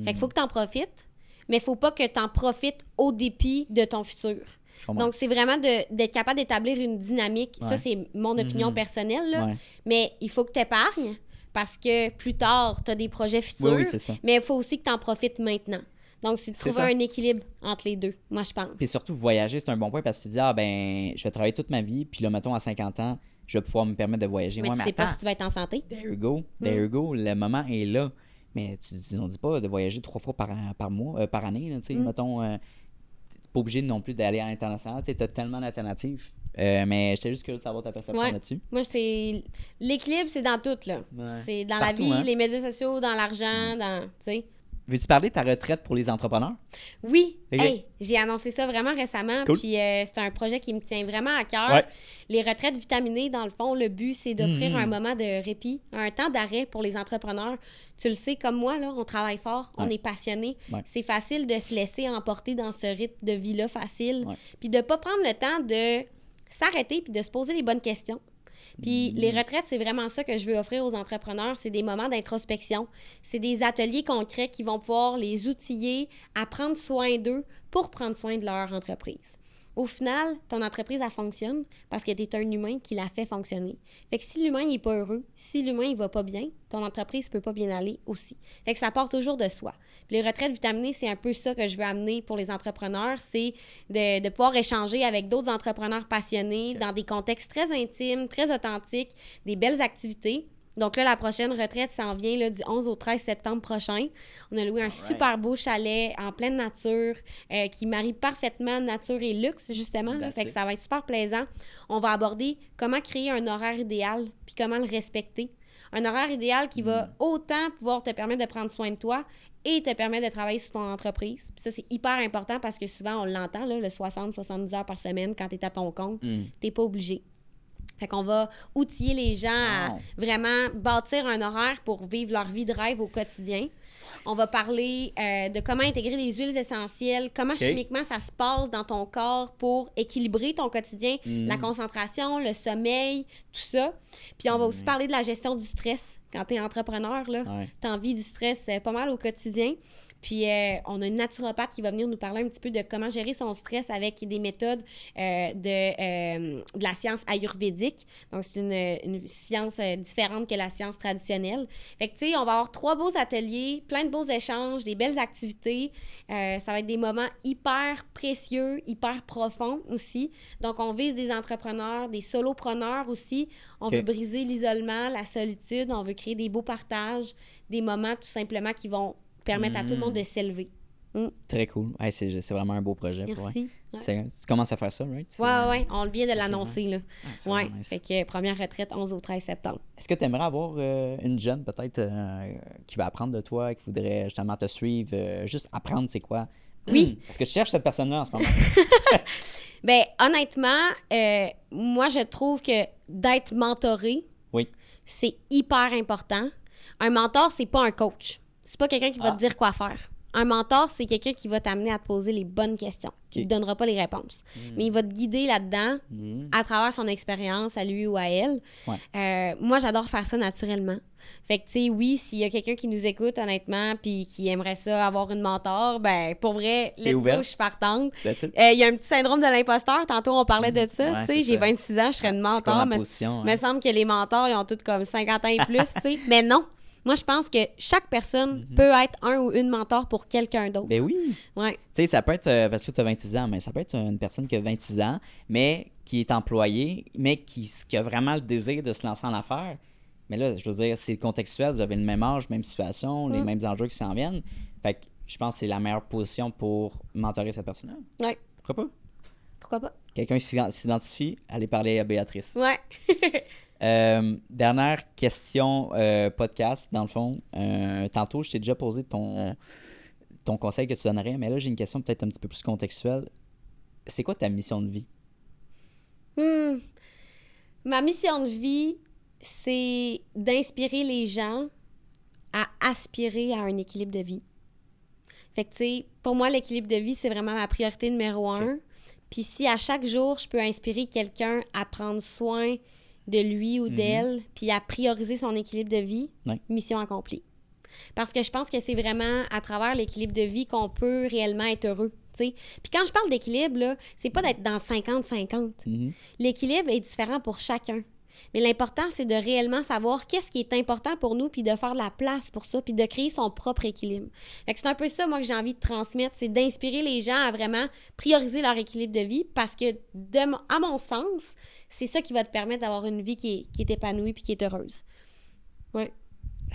Fait qu'il faut que tu en profites, mais faut pas que tu en profites au dépit de ton futur. Je comprends. Donc, c'est vraiment d'être capable d'établir une dynamique. Ouais. Ça, c'est mon opinion personnelle, là. Ouais. Mais il faut que tu épargnes parce que plus tard, tu as des projets futurs. Oui, oui, c'est ça. Mais il faut aussi que tu en profites maintenant. Donc, c'est de C'est trouver ça. un équilibre entre les deux, moi, je pense. Et surtout, voyager, c'est un bon point parce que tu dis, ah ben, je vais travailler toute ma vie, puis là, mettons, à 50 ans, je vais pouvoir me permettre de voyager. Mais Ouais, tu mais sais pas attends, si tu vas être en santé. there you go, le moment est là. Mais on dit pas de voyager 3 fois par mois, par année, là, tu sais, mettons, t'es pas obligé non plus d'aller à l'international, tu sais, t'as tellement d'alternatives. Mais j'étais juste curieux de savoir ta perception Ouais. là-dessus. Moi, c'est l'équilibre, c'est dans tout, là. Ouais. C'est dans Partout, la vie, hein. les médias sociaux, dans l'argent, dans, tu sais. Veux-tu parler de ta retraite pour les entrepreneurs? Oui, Ok. hey, j'ai annoncé ça vraiment récemment, Cool. puis c'est un projet qui me tient vraiment à cœur. Ouais. Les retraites vitaminées, dans le fond, le but, c'est d'offrir un moment de répit, un temps d'arrêt pour les entrepreneurs. Tu le sais, comme moi, là, on travaille fort, on Ouais. est passionné. Ouais. C'est facile de se laisser emporter dans ce rythme de vie-là facile, Ouais. puis de pas prendre le temps de s'arrêter puis de se poser les bonnes questions. Puis les retraites, c'est vraiment ça que je veux offrir aux entrepreneurs. C'est des moments d'introspection. C'est des ateliers concrets qui vont pouvoir les outiller à prendre soin d'eux pour prendre soin de leur entreprise. Au final, ton entreprise, elle fonctionne parce que tu es un humain qui la fait fonctionner. Fait que si l'humain n'est pas heureux, si l'humain il va pas bien, ton entreprise peut pas bien aller aussi. Fait que ça part toujours de soi. Puis les retraites vitaminées, c'est un peu ça que je veux amener pour les entrepreneurs, c'est de pouvoir échanger avec d'autres entrepreneurs passionnés dans des contextes très intimes, très authentiques, des belles activités. Donc là, la prochaine retraite s'en vient là, du 11 au 13 septembre prochain. On a loué un super beau chalet en pleine nature qui marie parfaitement nature et luxe, justement. Là. That's Fait que it. ça va être super plaisant. On va aborder comment créer un horaire idéal puis comment le respecter. Un horaire idéal qui va autant pouvoir te permettre de prendre soin de toi et te permettre de travailler sur ton entreprise. Puis ça, c'est hyper important parce que souvent, on l'entend, là, le 60-70 heures par semaine quand tu es à ton compte. T'es pas obligé. Fait qu'on va outiller les gens à Wow. vraiment bâtir un horaire pour vivre leur vie de rêve au quotidien. On va parler de comment intégrer les huiles essentielles, comment chimiquement ça se passe dans ton corps pour équilibrer ton quotidien, la concentration, le sommeil, tout ça. Puis on va aussi parler de la gestion du stress. Quand tu es entrepreneur, là, Ouais. tu as envie du stress pas mal au quotidien. Puis on a une naturopathe qui va venir nous parler un petit peu de comment gérer son stress avec des méthodes de la science ayurvédique. Donc, c'est une science différente que la science traditionnelle. Fait que, tu sais, on va avoir 3 beaux ateliers, plein de beaux échanges, des belles activités. Ça va être des moments hyper précieux, hyper profonds aussi. Donc, on vise des entrepreneurs, des solopreneurs aussi. On veut briser l'isolement, la solitude. On veut créer des beaux partages, des moments tout simplement qui vont permettre à tout le monde de s'élever. Très cool. Ouais, c'est vraiment un beau projet. Pour vrai. Merci. Ouais. Tu commences à faire ça, right? Ouais. On vient de l'annoncer, là. c'est Ouais. vraiment nice. Fait que première retraite, 11 au 13 septembre. Est-ce que tu aimerais avoir une jeune, peut-être, qui va apprendre de toi, qui voudrait justement te suivre, juste apprendre c'est quoi? Oui. Est-ce que tu cherches cette personne-là en ce moment? Ben, honnêtement, moi, je trouve que d'être mentoré, Oui. c'est hyper important. Un mentor, c'est pas un coach. C'est pas quelqu'un qui va te dire quoi faire. Un mentor, c'est quelqu'un qui va t'amener à te poser les bonnes questions. Il ne te donnera pas les réponses. Mais il va te guider là-dedans à travers son expérience, à lui ou à elle. Ouais. Moi, j'adore faire ça naturellement. Fait que, tu sais, oui, s'il y a quelqu'un qui nous écoute, honnêtement, puis qui aimerait ça avoir une mentor, ben pour vrai, let's go, je suis partante. Il y a un petit syndrome de l'imposteur. Tantôt, on parlait de ça. Ouais, tu sais, j'ai 26 ans, je serais une mentor. Mais il me semble que les mentors, ils ont tous comme 50 ans et plus, tu sais. Mais non. Moi, je pense que chaque personne peut être un ou une mentor pour quelqu'un d'autre. Ben oui. Ouais. Tu sais, ça peut être, parce que tu as 26 ans, mais ça peut être une personne qui a 26 ans, mais qui est employée, mais qui a vraiment le désir de se lancer en affaires. Mais là, je veux dire, c'est contextuel, vous avez le même âge, même situation, les mêmes enjeux qui s'en viennent. Fait que je pense que c'est la meilleure position pour mentorer cette personne-là. Ouais. Pourquoi pas? Pourquoi pas? Quelqu'un s'identifie, allez parler à Béatrice. Ouais. Dernière question podcast, dans le fond. Tantôt, je t'ai déjà posé ton conseil que tu donnerais, mais là, j'ai une question peut-être un petit peu plus contextuelle. C'est quoi ta mission de vie? Ma mission de vie, c'est d'inspirer les gens à aspirer à un équilibre de vie. Fait que, tu sais, pour moi, l'équilibre de vie, c'est vraiment ma priorité numéro 1. Okay. Puis si à chaque jour, je peux inspirer quelqu'un à prendre soin de lui ou d'elle, puis à prioriser son équilibre de vie, mission accomplie. Parce que je pense que c'est vraiment à travers l'équilibre de vie qu'on peut réellement être heureux, tu sais. Puis quand je parle d'équilibre, là, c'est pas d'être dans 50-50. L'équilibre est différent pour chacun. Mais l'important, c'est de réellement savoir qu'est-ce qui est important pour nous, puis de faire de la place pour ça, puis de créer son propre équilibre. Fait que c'est un peu ça, moi, que j'ai envie de transmettre, c'est d'inspirer les gens à vraiment prioriser leur équilibre de vie, parce que, à mon sens, c'est ça qui va te permettre d'avoir une vie qui est épanouie puis qui est heureuse. Ouais.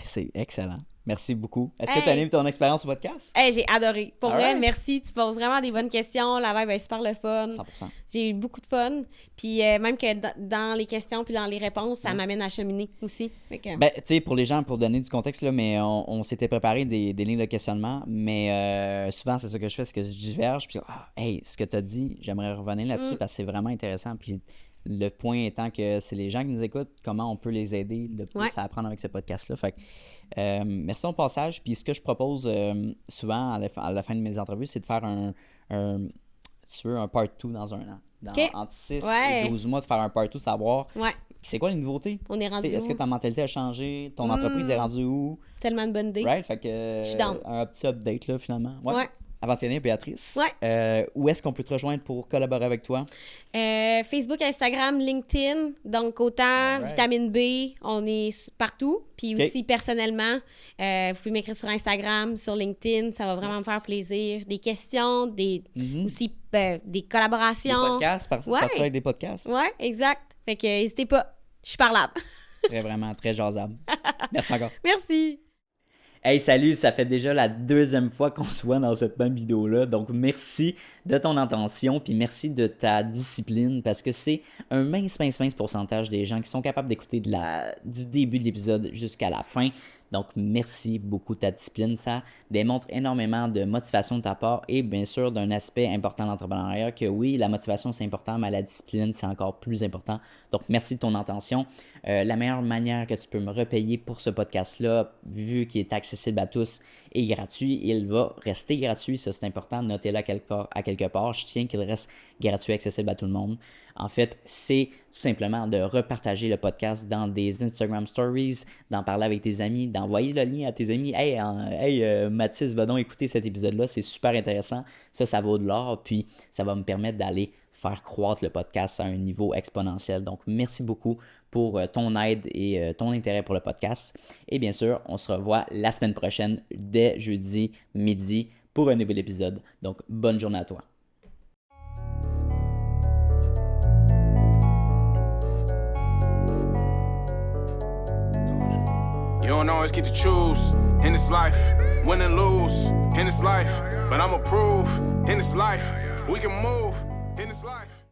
C'est excellent. Merci beaucoup. Est-ce que tu as aimé ton expérience au podcast? J'ai adoré. Pour vrai, merci. Tu poses vraiment des bonnes questions. La vibe est super le fun. 100%. J'ai eu beaucoup de fun. Puis même que dans les questions puis dans les réponses, ça m'amène à cheminer aussi. Ben, tu sais, pour les gens, pour donner du contexte, là, mais on s'était préparé des lignes de questionnement, mais souvent, c'est ça que je fais, c'est que je diverge. Puis, ce que tu as dit, j'aimerais revenir là-dessus parce que c'est vraiment intéressant. Puis, le point étant que c'est les gens qui nous écoutent, comment on peut les aider le plus à apprendre avec ce podcast-là. Fait que, merci au passage. Puis ce que je propose souvent à la fin de mes entrevues, c'est de faire un part 2 dans un an. Entre 6 et 12 mois, de faire un part 2, savoir c'est quoi les nouveautés. On est rendu Est-ce que ta mentalité a changé? Ton entreprise est rendue où? Tellement de bonnes idées. Right? Fait que, je suis down. Un petit update là, finalement. Ouais. Avant de finir, Béatrice, ouais. Où est-ce qu'on peut te rejoindre pour collaborer avec toi? Facebook, Instagram, LinkedIn. Donc, autant Vitamine B, on est partout. Puis aussi, personnellement, vous pouvez m'écrire sur Instagram, sur LinkedIn. Ça va vraiment me faire plaisir. Des questions, aussi des collaborations. Des podcasts, partir avec des podcasts. Oui, exact. Fait que n'hésitez pas. Je suis parlable. Vraiment, très jasable. Merci encore. Merci. Hey, salut, ça fait déjà la 2e fois qu'on se voit dans cette même vidéo-là. Donc, merci de ton attention, puis merci de ta discipline, parce que c'est un mince pourcentage des gens qui sont capables d'écouter du début de l'épisode jusqu'à la fin. Donc, merci beaucoup de ta discipline. Ça démontre énormément de motivation de ta part et bien sûr d'un aspect important de l'entrepreneuriat que oui, la motivation c'est important, mais la discipline c'est encore plus important. Donc, merci de ton attention. La meilleure manière que tu peux me repayer pour ce podcast-là, vu qu'il est accessible à tous et gratuit, il va rester gratuit. Ça, c'est important. Notez-le à quelque part. Je tiens qu'il reste gratuit, accessible à tout le monde. En fait, c'est tout simplement de repartager le podcast dans des Instagram Stories, d'en parler avec tes amis, d'envoyer le lien à tes amis. Hey, Mathis, va donc écouter cet épisode-là, c'est super intéressant. Ça vaut de l'or, puis ça va me permettre d'aller faire croître le podcast à un niveau exponentiel. Donc, merci beaucoup pour ton aide et ton intérêt pour le podcast. Et bien sûr, on se revoit la semaine prochaine, dès jeudi midi, pour un nouvel épisode. Donc, bonne journée à toi. You don't always get to choose in this life, win and lose. in this life, but I'ma prove in this life we can move in this life.